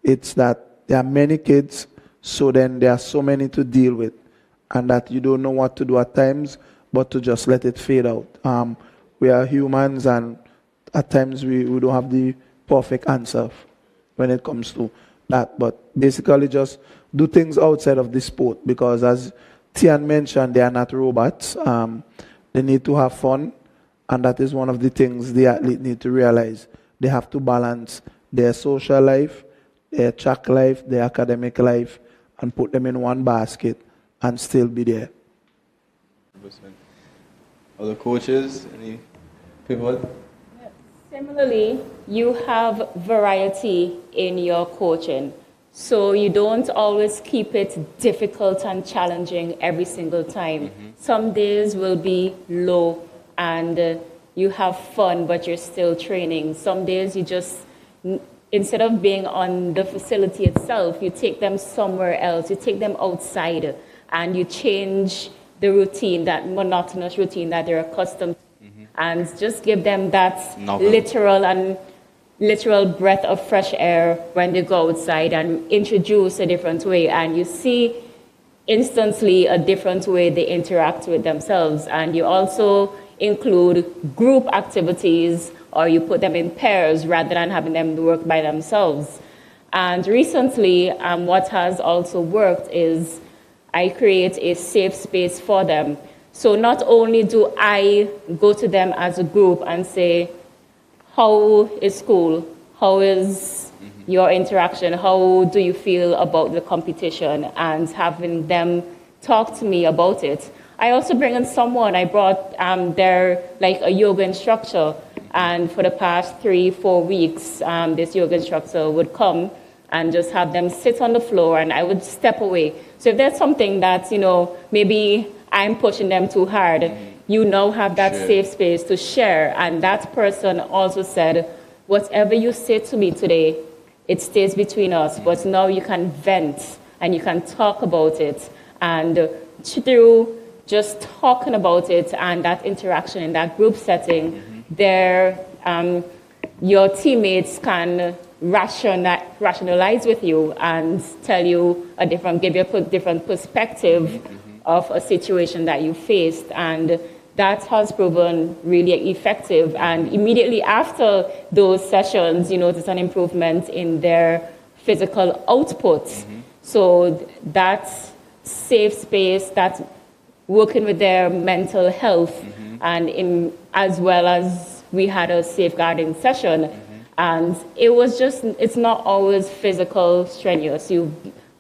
it's that there are many kids, so then there are so many to deal with, and that you don't know what to do at times, but to just let it fade out. We are humans, and at times we don't have the perfect answer when it comes to that. But basically just do things outside of the sport, because as Tian mentioned, they are not robots. They need to have fun, and that is one of the things the athlete need to realize. They have to balance their social life, their track life, their academic life, and put them in one basket and still be there. Other coaches, any people? Similarly, you have variety in your coaching. So you don't always keep it difficult and challenging every single time. Some days will be low and you have fun, but you're still training. Some days you just, instead of being on the facility itself, you take them somewhere else. You take them outside and you change the routine, that monotonous routine that they're accustomed to, and just give them that literal breath of fresh air when they go outside, and introduce a different way. And you see instantly a different way they interact with themselves. And you also include group activities, or you put them in pairs rather than having them work by themselves. And recently, what has also worked is I create a safe space for them. So not only do I go to them as a group and say, how is school? How is your interaction? How do you feel about the competition? And having them talk to me about it. I also bring in someone. I brought a yoga instructor. And for the past 3-4 weeks, this yoga instructor would come and just have them sit on the floor, and I would step away. So if there's something that, maybe I'm pushing them too hard, you now have that safe space to share. And that person also said, whatever you say to me today, it stays between us, but now you can vent and you can talk about it. And through just talking about it and that interaction in that group setting, your teammates can rationalize with you and tell you give you a different perspective of a situation that you faced. And that has proven really effective. And immediately after those sessions, you notice an improvement in their physical output. So that safe space, that working with their mental health, and as well as we had a safeguarding session. And it's not always physical strenuous. You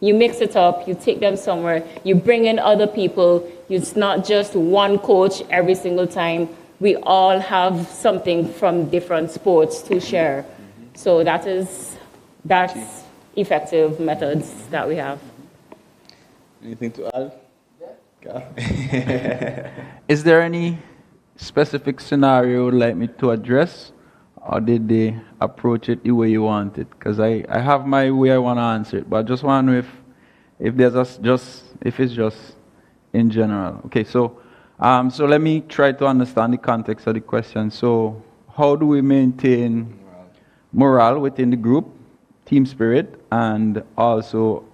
mix it up, you take them somewhere, you bring in other people. It's not just one coach every single time. We all have something from different sports to share. So that's effective methods that we have. Anything to add? Is there any specific scenario you'd like me to address? Or did they approach it the way you want it? Because I have my way I want to answer it, but I just want to know if it's just in general. Okay, so let me try to understand the context of the question. So how do we maintain morale within the group, team spirit, and also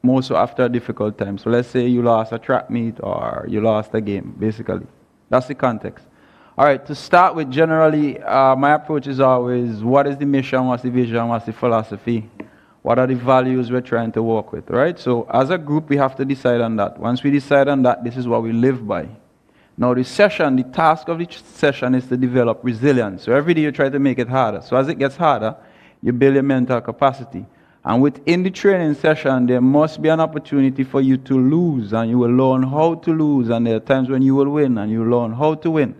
more so after a difficult time? So let's say you lost a track meet or you lost a game, basically. That's the context. All right, to start with, generally, my approach is always, what is the mission, what's the vision, what's the philosophy, what are the values we're trying to work with, right? So as a group, we have to decide on that. Once we decide on that, this is what we live by. Now the task of each session is to develop resilience. So every day you try to make it harder. So as it gets harder, you build your mental capacity. And within the training session, there must be an opportunity for you to lose, and you will learn how to lose, and there are times when you will win, and you learn how to win.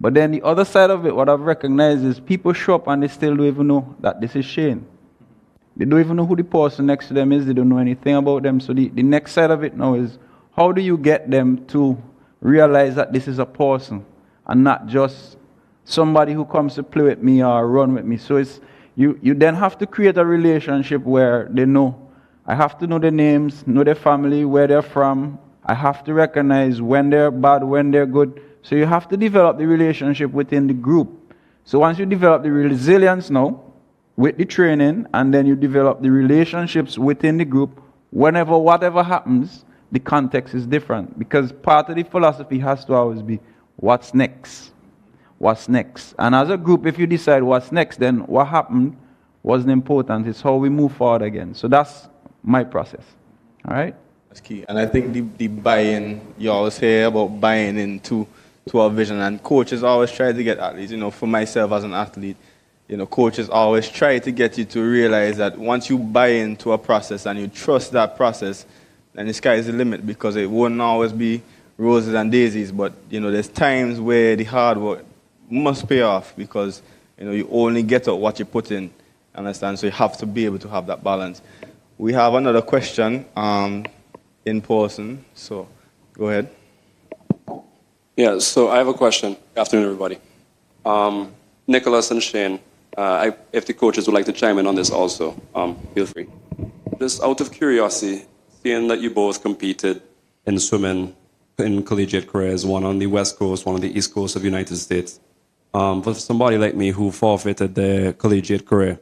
But then the other side of it, what I've recognized is people show up and they still don't even know that this is Shane. They don't even know who the person next to them is. They don't know anything about them. So the next side of it now is, how do you get them to realize that this is a person and not just somebody who comes to play with me or run with me? So it's you then have to create a relationship where they know. I have to know their names, know their family, where they're from. I have to recognize when they're bad, when they're good. So you have to develop the relationship within the group. So once you develop the resilience now, with the training, and then you develop the relationships within the group, whatever happens, the context is different. Because part of the philosophy has to always be, what's next? What's next? And as a group, if you decide what's next, then what happened wasn't important. It's how we move forward again. So that's my process. All right? That's key. And I think the buy-in, you always hear about buying into our vision, and coaches always try to get athletes. For myself as an athlete, coaches always try to get you to realize that once you buy into a process and you trust that process, then the sky is the limit, because it won't always be roses and daisies. But, there's times where the hard work must pay off, because, you only get out what you put in, understand? So you have to be able to have that balance. We have another question in person, so go ahead. Yeah, so I have a question. Good afternoon, everybody. Nicholas and Shane, if the coaches would like to chime in on this also, feel free. Just out of curiosity, seeing that you both competed in swimming in collegiate careers, one on the West Coast, one on the East Coast of the United States, for somebody like me who forfeited their collegiate career,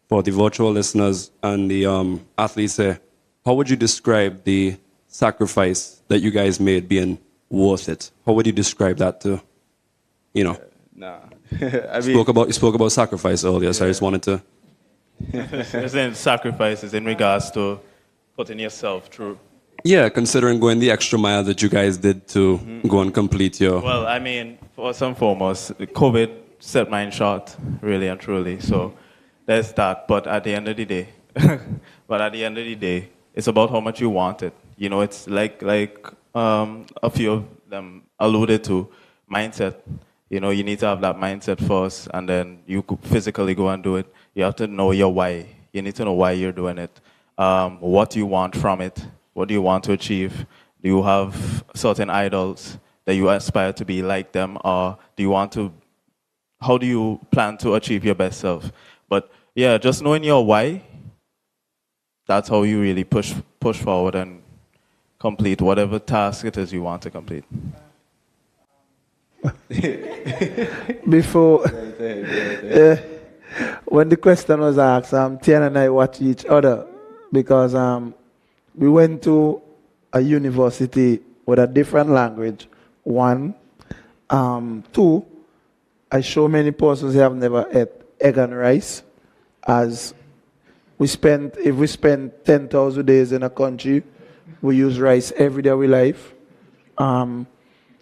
for the virtual listeners and the athletes here, how would you describe the sacrifice that you guys made being worth it? How would you describe that to, Nah. You spoke about sacrifice earlier, so I just wanted to. You're saying sacrifices in regards to putting yourself through. Yeah, considering going the extra mile that you guys did to go and complete your. Well, first and foremost, COVID set mine short, really and truly. So there's that. But at the end of the day, it's about how much you want it. It's like a few of them alluded to, mindset. You need to have that mindset first, and then you could physically go and do it. You have to know your why. You need to know why you're doing it. What do you want from it? What do you want to achieve? Do you have certain idols that you aspire to be like them, or how do you plan to achieve your best self? But yeah, just knowing your why, that's how you really push forward and complete whatever task it is you want to complete. Before, when the question was asked, Tian and I watched each other, because we went to a university with a different language. One, two, I show many persons who have never ate egg and rice. If we spend 10,000 days in a country, we use rice every day of our life.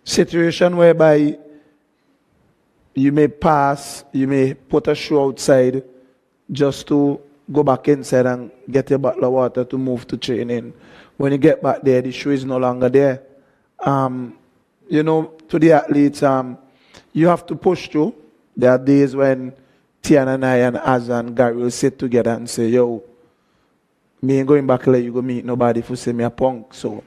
Situation whereby you may put a shoe outside just to go back inside and get a bottle of water to move to training. When you get back there, the shoe is no longer there. To the athletes, you have to push through. There are days when Tian and I and Az and Gary will sit together and say, yo, me ain't going back there, you go meet nobody for say me a punk. So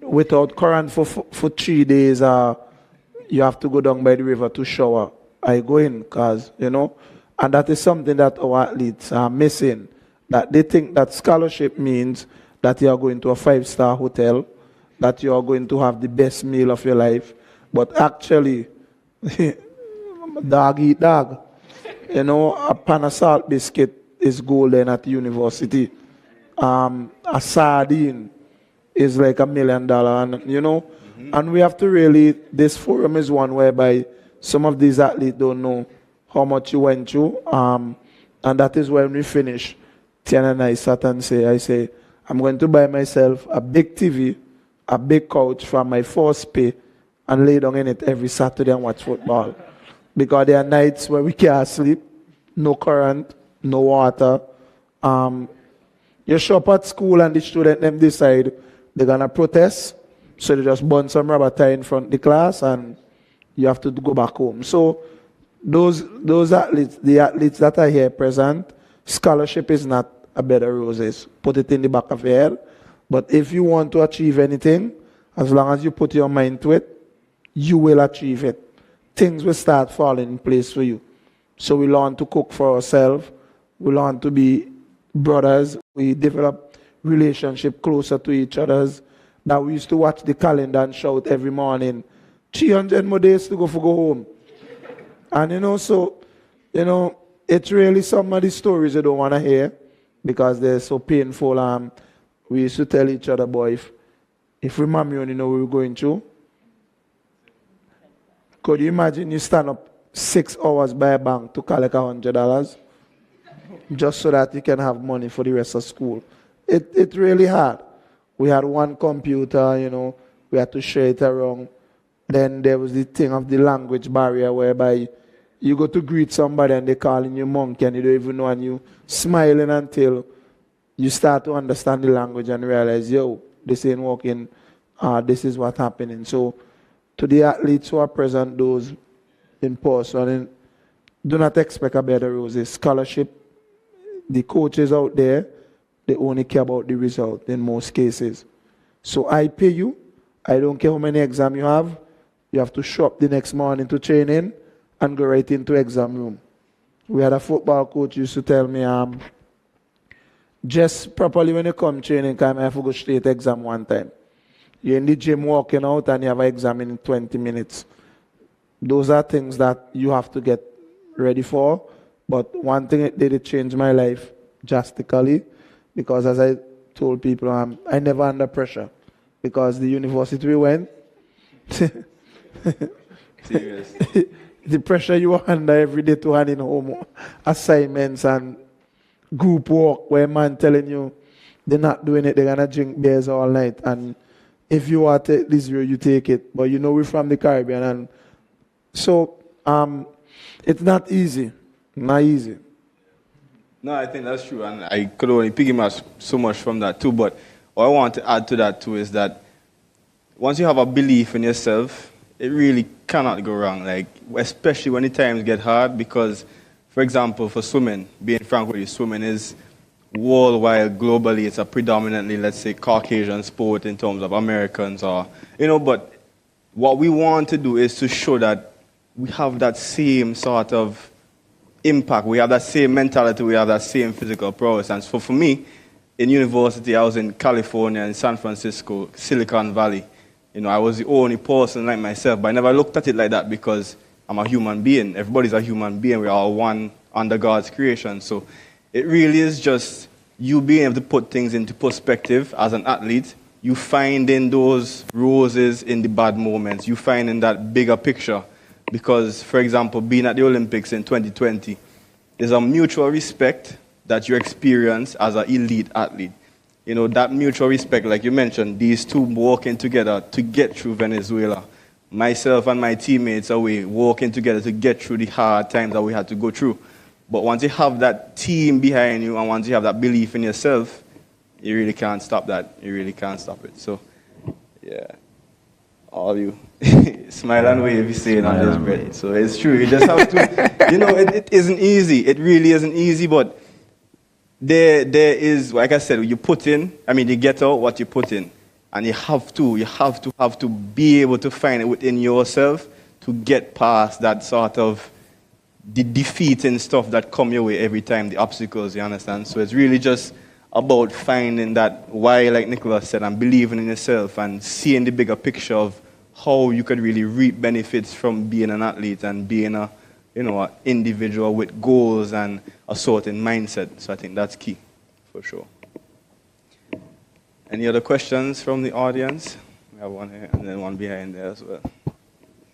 without current for 3 days, you have to go down by the river to shower. I go in, because, and that is something that our athletes are missing. That they think that scholarship means that you are going to a 5-star hotel, that you are going to have the best meal of your life. But actually, dog eat dog. A pan of salt biscuit is golden at university. A sardine is like $1 million, and we have to really, this forum is one whereby some of these athletes don't know how much you went through. And that is when we finish. Tian and I sat and I say, I'm going to buy myself a big TV, a big couch from my first pay, and lay down in it every Saturday and watch football. Because there are nights where we can't sleep, no current, no water. You show up at school and the student them decide they're going to protest. So they just burn some rubber tie in front of the class and you have to go back home. So those athletes, the athletes that are here present, scholarship is not a bed of roses. Put it in the back of your head. But if you want to achieve anything, as long as you put your mind to it, you will achieve it. Things will start falling in place for you. So we learn to cook for ourselves. We learn to be brothers. We develop relationship closer to each other's. That we used to watch the calendar and shout every morning, 300 more days to go home. And so, it's really some of the stories you don't want to hear because they're so painful. We used to tell each other, boy, if we mom you only know what we're going through, could you imagine you stand up 6 hours by a bank to collect $100 just so that you can have money for the rest of school? It's really hard. We had one computer, we had to share it around. Then there was the thing of the language barrier whereby you go to greet somebody and they calling you monkey and you don't even know and you smiling until you start to understand the language and realize, yo, this ain't working, this is what's happening. So to the athletes who are present, those in person, do not expect a bed of roses. Scholarship, the coaches out there, they only care about the result in most cases. So I pay you. I don't care how many exams you have. You have to show up the next morning to training and go right into exam room. We had a football coach used to tell me, just properly when you come training time, I have to go straight exam one time. You're in the gym walking out and you have an exam in 20 minutes. Those are things that you have to get ready for. But one thing it did change my life drastically. Because as I told people, I never under pressure. Because the university we went, the pressure you are under every day to hand in home assignments and group work where man telling you they're not doing it, they're going to drink beers all night. And if you want to take this road, you take it. But we're from the Caribbean. And so it's not easy. Not easy. No, I think that's true, and I could only piggyback so much from that too, but what I want to add to that too is that once you have a belief in yourself, it really cannot go wrong, like, especially when the times get hard, because, for example, for swimming, being frank with you, swimming is worldwide, globally, it's a predominantly, let's say, Caucasian sport in terms of Americans, but what we want to do is to show that we have that same sort of impact. We have that same mentality. We have that same physical prowess. And so for me, in university, I was in California, in San Francisco, Silicon Valley. I was the only person like myself, but I never looked at it like that because I'm a human being. Everybody's a human being. We're all one under God's creation. So it really is just you being able to put things into perspective as an athlete. You finding those roses in the bad moments. You finding that bigger picture. Because, for example, being at the Olympics in 2020, there's a mutual respect that you experience as an elite athlete. That mutual respect, like you mentioned, these two working together to get through Venezuela. Myself and my teammates are working together to get through the hard times that we had to go through. But once you have that team behind you and once you have that belief in yourself, you really can't stop that. You really can't stop it. So, yeah. All you smile and wave, you say it on this bread. So it's true. You just have to, it isn't easy. It really isn't easy, but there is, like I said, you get out what you put in. And you have to be able to find it within yourself to get past that sort of the defeating stuff that come your way every time, the obstacles, you understand? So it's really just about finding that why, like Nicholas said, and believing in yourself and seeing the bigger picture of how you could really reap benefits from being an athlete and being an individual with goals and a certain mindset. So I think that's key, for sure. Any other questions from the audience? We have one here and then one behind there as well.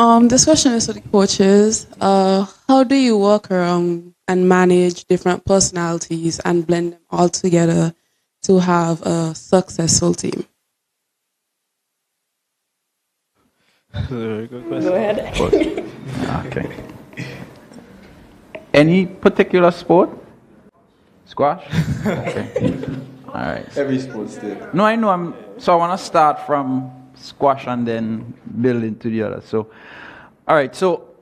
This question is for the coaches. How do you work around and manage different personalities and blend them all together to have a successful team? Good question. Go ahead. Okay. Any particular sport? Squash? Okay. All right. Every sports team. No, I know. So I want to start from squash and then build into the other. So, all right. So,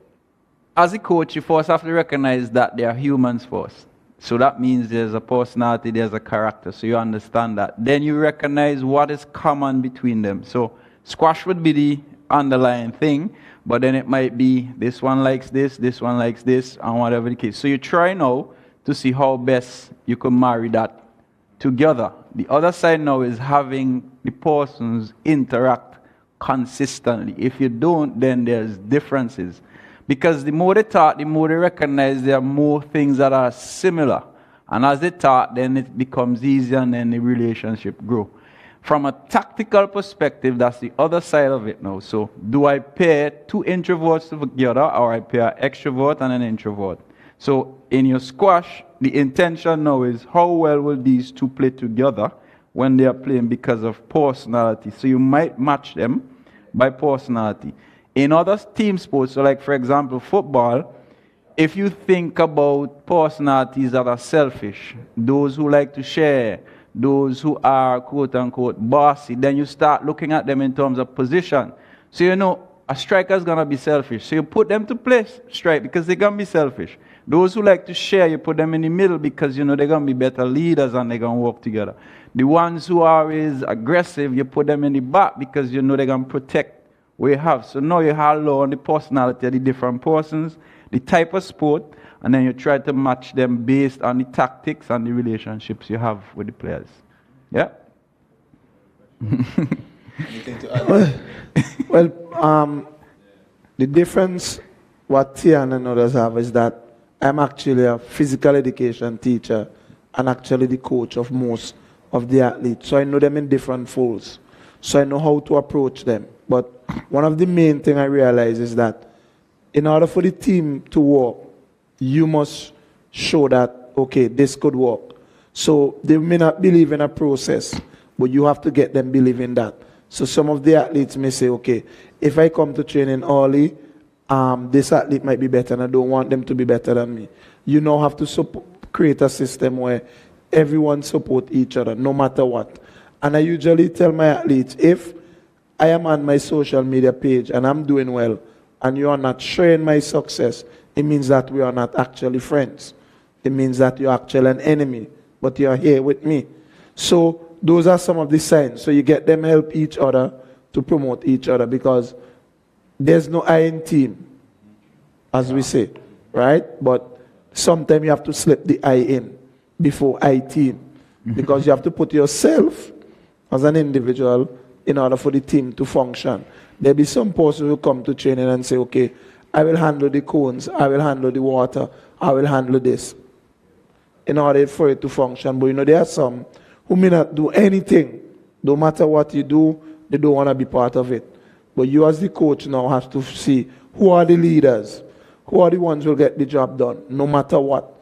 as a coach, you first have to recognize that they are humans first. So that means there's a personality, there's a character. So you understand that. Then you recognize what is common between them. So squash would be the underlying thing, but then it might be this one likes this one likes this, and whatever the case. So you try now to see how best you can marry that together. The other side now is having the persons interact consistently. If you don't, then there's differences. Because the more they talk, the more they recognize there are more things that are similar. And as they talk, then it becomes easier and then the relationship grow. From a tactical perspective, that's the other side of it now. So do I pair two introverts together, or I pair an extrovert and an introvert? So in your squash, the intention now is how well will these two play together when they are playing because of personality. So you might match them by personality. In other team sports, so like for example football, if you think about personalities that are selfish, those who like to share, those who are quote-unquote bossy, then you start looking at them in terms of position. So you know, a striker is going to be selfish. So you put them to play strike because they're going to be selfish. Those who like to share, you put them in the middle because you know they're going to be better leaders and they're going to work together. The ones who are always aggressive, you put them in the back because you know they're going to protect what you have. So now you have on the personality of the different persons, the type of sport, and then you try to match them based on the tactics and the relationships you have with the players. Yeah? Anything to add? Well, the difference what Tian and others have is that I'm actually a physical education teacher and actually the coach of most of the athletes. So I know them in different folds. So I know how to approach them. But one of the main things I realize is that in order for the team to work, you must show that, okay, this could work. So they may not believe in a process, but you have to get them believing that. So some of the athletes may say, okay, if I come to training early, this athlete might be better and I don't want them to be better than me. You now have to create a system where everyone support each other, no matter what. And I usually tell my athletes, if I am on my social media page and I'm doing well, and you are not sharing my success, it means that we are not actually friends. It means that you're actually an enemy, but you're here with me. So those are some of the signs. So you get them help each other to promote each other, because there's no I in team, as we say, right? But sometimes you have to slip the I in before I team, because you have to put yourself as an individual in order for the team to function. There'll be some person who come to training and say, okay, I will handle the cones, I will handle the water, I will handle this, in order for it to function. But you know, there are some who may not do anything. No matter what you do, they don't want to be part of it. But you as the coach now have to see who are the leaders, who are the ones who will get the job done, no matter what.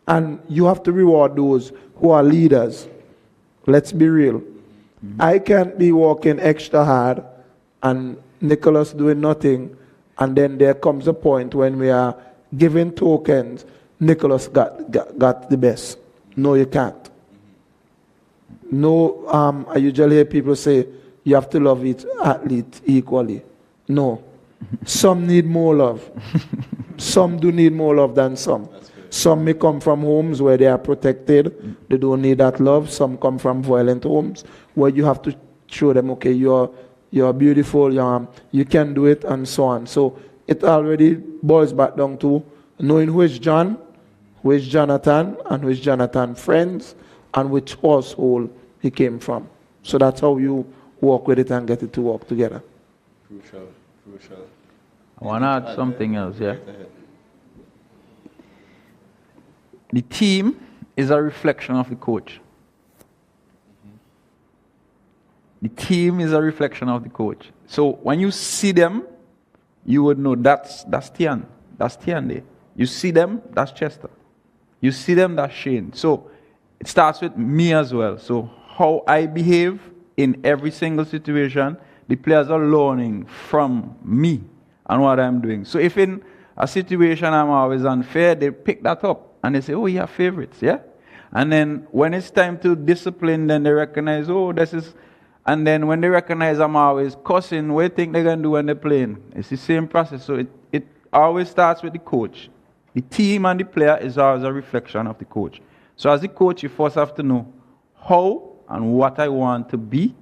And you have to reward those who are leaders. Let's be real. I can't be working extra hard and Nicholas doing nothing, and then there comes a point when we are giving tokens, Nicholas got the best. No, you can't. No, I usually hear people say, you have to love each athlete equally. No. Some need more love. Some do need more love than some. Some may come from homes where they are protected. They don't need that love. Some come from violent homes where you have to show them, okay, you're beautiful, you can do it, and so on. So it already boils back down to knowing who is John, who is Jonathan, and who is Jonathan's friends, and which household he came from. So that's how you work with it and get it to work together. Crucial. I want to add something else, yeah? The team is a reflection of the coach. The team is a reflection of the coach. So when you see them you would know that's Tian. That's Tian there. You see them, that's Chester. You see them, that's Shane. So it starts with me as well. So how I behave in every single situation, the players are learning from me and what I'm doing. So if in a situation I'm always unfair, they pick that up and they say, oh, you have favorites, yeah? And then when it's time to discipline, then they recognize, oh, this is... And then when they recognize I'm always cussing, what do you think they're going to do when they're playing? It's the same process. So it always starts with the coach. The team and the player is always a reflection of the coach. So as the coach, you first have to know how and what I want to be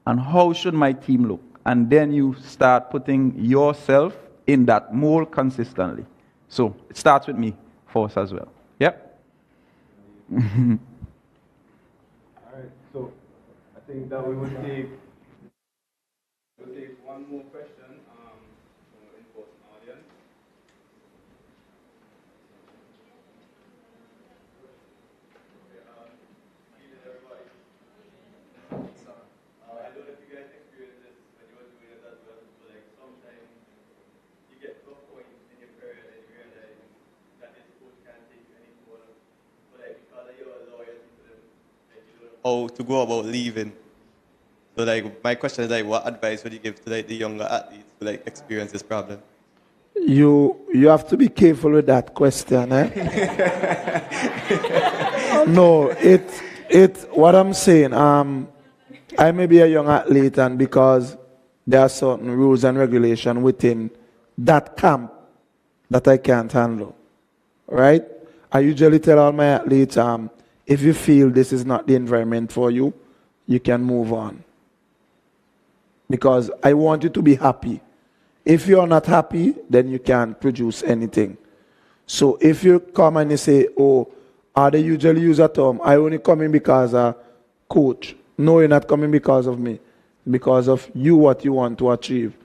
and how should my team look. And then you start putting yourself in that mold consistently. So it starts with me first as well. Yep. All right, so I think that we will take one more question from the in-person audience. Everybody. I don't know if you guys experienced this when you were doing it as well, but like sometimes you get to a point in your career that you realize that this coach can't take you anymore, but like because of your loyalty to them, like you don't know how to go about leaving. So like my question is like, what advice would you give to like the younger athletes to like experience this problem? You have to be careful with that question, eh? No, it's what I'm saying. I may be a young athlete, and because there are certain rules and regulations within that camp that I can't handle, right? I usually tell all my athletes, if you feel this is not the environment for you, you can move on. Because I want you to be happy. If you're not happy, then you can't produce anything. So if you come and you say, oh, they usually use a term, I only come in because coach. No, you're not coming because of me. Because of you, what you want to achieve.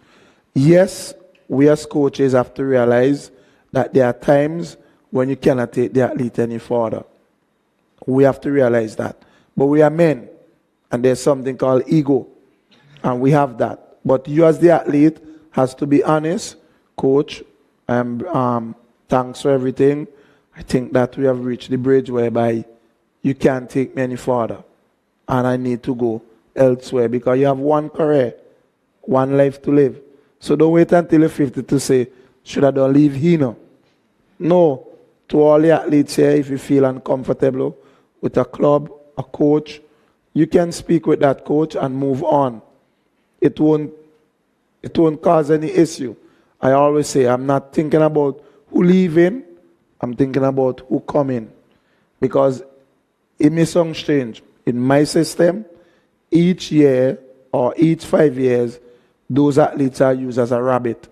Yes, we as coaches have to realize that there are times when you cannot take the athlete any further. We have to realize that. But we are men, and there's something called ego, and we have that. But you as the athlete has to be honest, coach, thanks for everything. I think that we have reached the bridge whereby you can't take me any further, and I need to go elsewhere because you have one career, one life to live. So don't wait until you're 50 to say, should I don't leave here? No. To all the athletes here, if you feel uncomfortable with a club, a coach, you can speak with that coach and move on. It won't cause any issue. I always say, I'm not thinking about who leaving, I'm thinking about who coming. Because it may sound strange. In my system, each year or each 5 years, those athletes are used as a rabbit.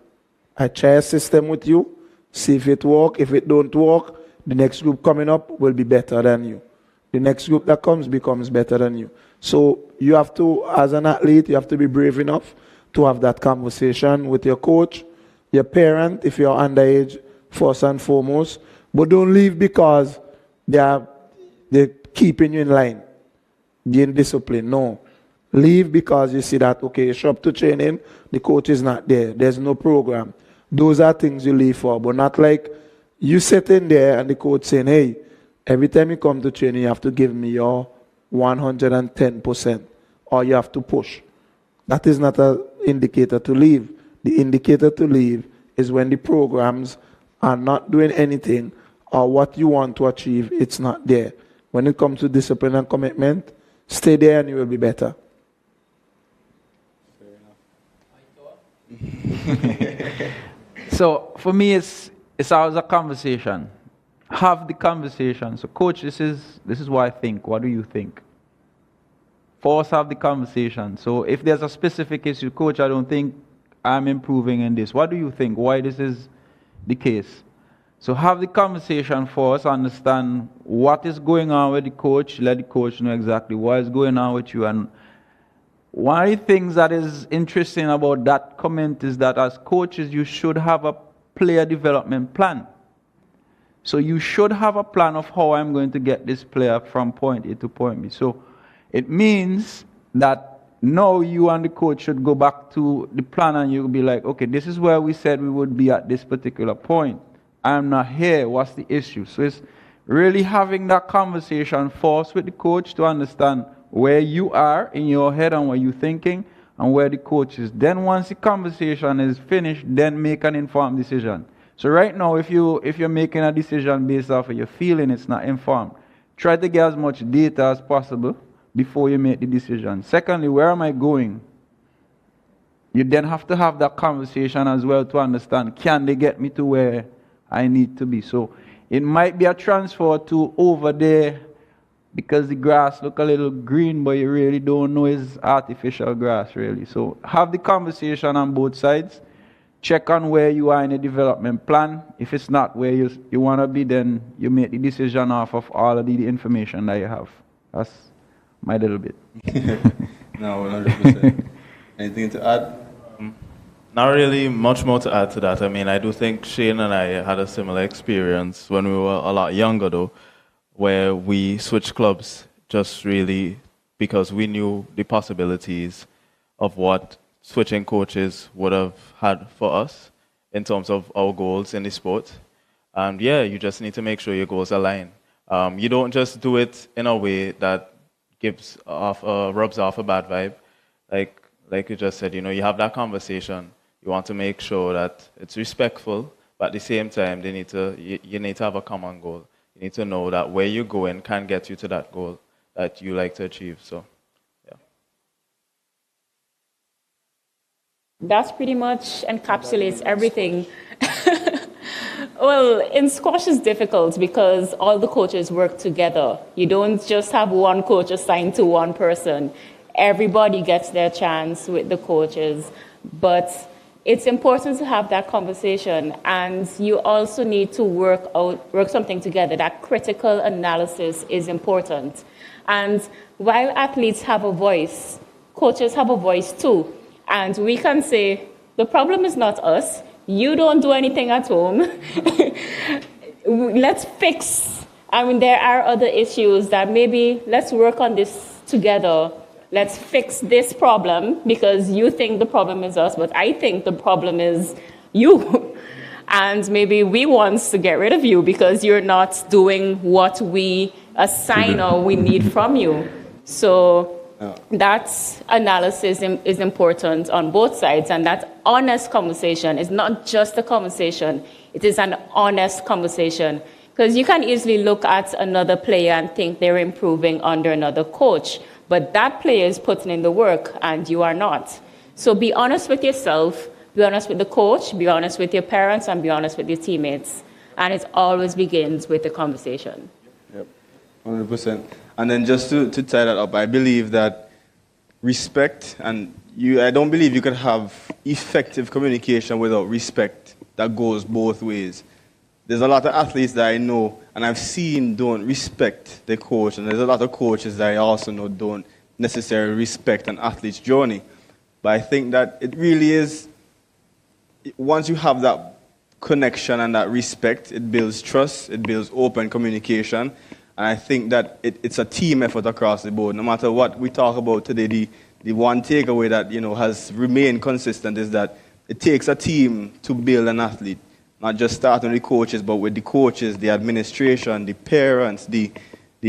I try a system with you, see if it works. If it don't work, the next group coming up will be better than you. The next group that comes becomes better than you. So you have to, as an athlete, you have to be brave enough to have that conversation with your coach, your parent, if you're underage, first and foremost. But don't leave because they're keeping you in line, being disciplined. No. Leave because you see that, okay, you show up to training, the coach is not there, there's no program. Those are things you leave for, but not like you sitting there and the coach saying, hey, every time you come to training, you have to give me your 110%, or you have to push. That is not an indicator to leave. The indicator to leave is when the programs are not doing anything, or what you want to achieve, it's not there. When it comes to discipline and commitment, stay there and you will be better. So for me, it's always a conversation. Have the conversation. So coach, this is what I think. What do you think? First, have the conversation. So if there's a specific issue, coach, I don't think I'm improving in this. What do you think? Why this is the case? So have the conversation first, understand what is going on with the coach, let the coach know exactly what is going on with you. And one of the things that is interesting about that comment is that as coaches, you should have a player development plan. So you should have a plan of how I'm going to get this player from point A to point B. So it means that now you and the coach should go back to the plan and you'll be like, okay, this is where we said we would be at this particular point. I'm not here. What's the issue? So it's really having that conversation first with the coach to understand where you are in your head and what you're thinking and where the coach is. Then once the conversation is finished, then make an informed decision. So right now, if you're making a decision based off of your feeling, it's not informed. Try to get as much data as possible before you make the decision. Secondly, where am I going? You then have to have that conversation as well to understand, can they get me to where I need to be? So it might be a transfer to over there because the grass look a little green, but you really don't know it's artificial grass really. So have the conversation on both sides. Check on where you are in the development plan. If it's not where you want to be, then you make the decision off of all of the information that you have. That's my little bit. No, 100%. Anything to add? Not really much more to add to that. I mean, I do think Shane and I had a similar experience when we were a lot younger, though, where we switched clubs just really because we knew the possibilities of what switching coaches would have had for us in terms of our goals in the sport. And yeah, you just need to make sure your goals align. You don't just do it in a way that rubs off a bad vibe. Like you just said, you have that conversation. You want to make sure that it's respectful, but at the same time, you need to have a common goal. You need to know that where you're going can get you to that goal that you like to achieve. So, yeah. That pretty much encapsulates everything. Well, in squash is difficult because all the coaches work together. You don't just have one coach assigned to one person. Everybody gets their chance with the coaches. But it's important to have that conversation, and you also need to work something together. That critical analysis is important. And while athletes have a voice, coaches have a voice too. And we can say, the problem is not us. You don't do anything at home. Let's fix. I mean, there are other issues that maybe let's work on this together. Let's fix this problem because you think the problem is us, but I think the problem is you. And maybe we want to get rid of you because you're not doing what we assign or we need from you. So that analysis is important on both sides, and that honest conversation is not just a conversation, it is an honest conversation. Because you can easily look at another player and think they're improving under another coach, but that player is putting in the work and you are not. So be honest with yourself, be honest with the coach, be honest with your parents, and be honest with your teammates. And it always begins with the conversation. Yep, 100%. And then just to tie that up, I believe that respect, and I don't believe you could have effective communication without respect that goes both ways. There's a lot of athletes that I know and I've seen don't respect the coach, and there's a lot of coaches that I also know don't necessarily respect an athlete's journey. But I think that it really is, once you have that connection and that respect, it builds trust, it builds open communication. And I think that it's a team effort across the board. No matter what we talk about today, the one takeaway that has remained consistent is that it takes a team to build an athlete. Not just starting with the coaches, but with the coaches, the administration, the parents, the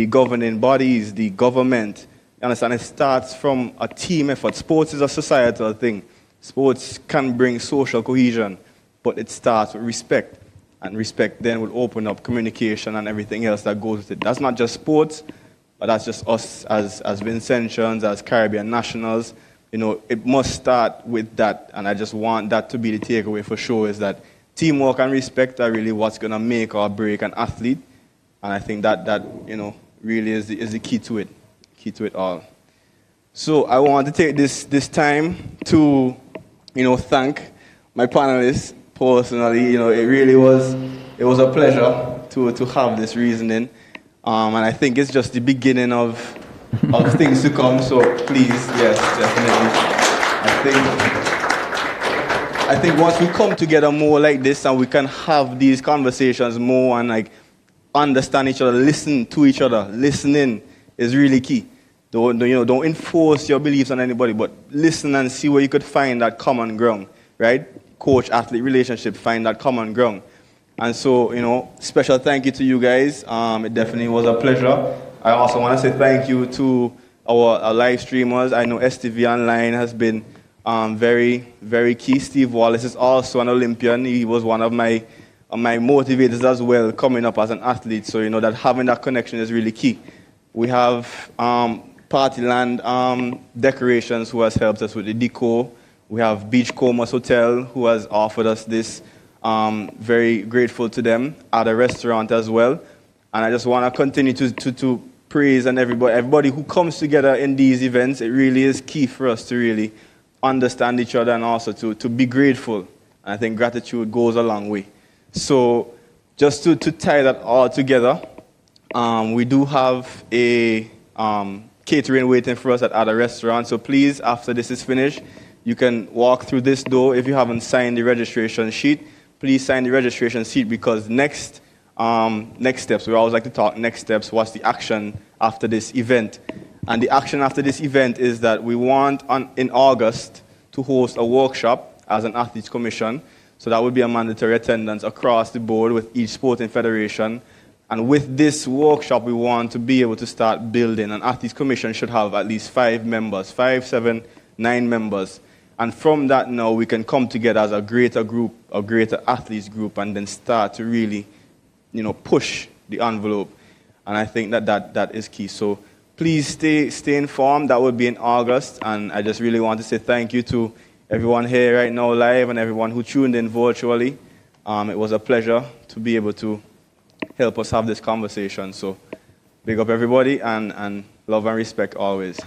governing bodies, the government. You understand? It starts from a team effort. Sports is a societal thing. Sports can bring social cohesion, but it starts with respect. And respect then will open up communication and everything else that goes with it. That's not just sports, but that's just us as Vincentians, as Caribbean nationals. It must start with that, and I just want that to be the takeaway for sure, is that teamwork and respect are really what's going to make or break an athlete. And I think that really is the key to it all. So I want to take this time to, thank my panelists personally. It really was a pleasure to have this reasoning. And I think it's just the beginning of things to come. So please, yes, definitely. I think once we come together more like this and we can have these conversations more and understand each other, listen to each other, listening is really key. Don't enforce your beliefs on anybody, but listen and see where you could find that common ground, right? Coach-athlete relationship, find that common ground. And so, special thank you to you guys. It definitely was a pleasure. I also want to say thank you to our live streamers. I know STV Online has been very, very key. Steve Wallace is also an Olympian. He was one of my motivators as well, coming up as an athlete. So, that having that connection is really key. We have Partyland Decorations, who has helped us with the decor. We have Beachcombers Hotel, who has offered us this. Very grateful to them. At a restaurant as well. And I just want to continue to praise and everybody who comes together in these events. It really is key for us to really understand each other and also to be grateful. And I think gratitude goes a long way. So just to tie that all together, we do have a catering waiting for us at a restaurant. So please, after this is finished, you can walk through this door. If you haven't signed the registration sheet, please sign the registration sheet, because next steps, we always like to talk next steps, what's the action after this event. And the action after this event is that we want in August to host a workshop as an athletes commission. So that would be a mandatory attendance across the board with each sporting federation. And with this workshop, we want to be able to start building. An athletes commission should have at least 5 members, 5, 7, 9 members. And from that now, we can come together as a greater group, a greater athletes group, and then start to really, push the envelope. And I think that is key. So please stay informed. That will be in August. And I just really want to say thank you to everyone here right now live and everyone who tuned in virtually. It was a pleasure to be able to help us have this conversation. So big up everybody, and love and respect always.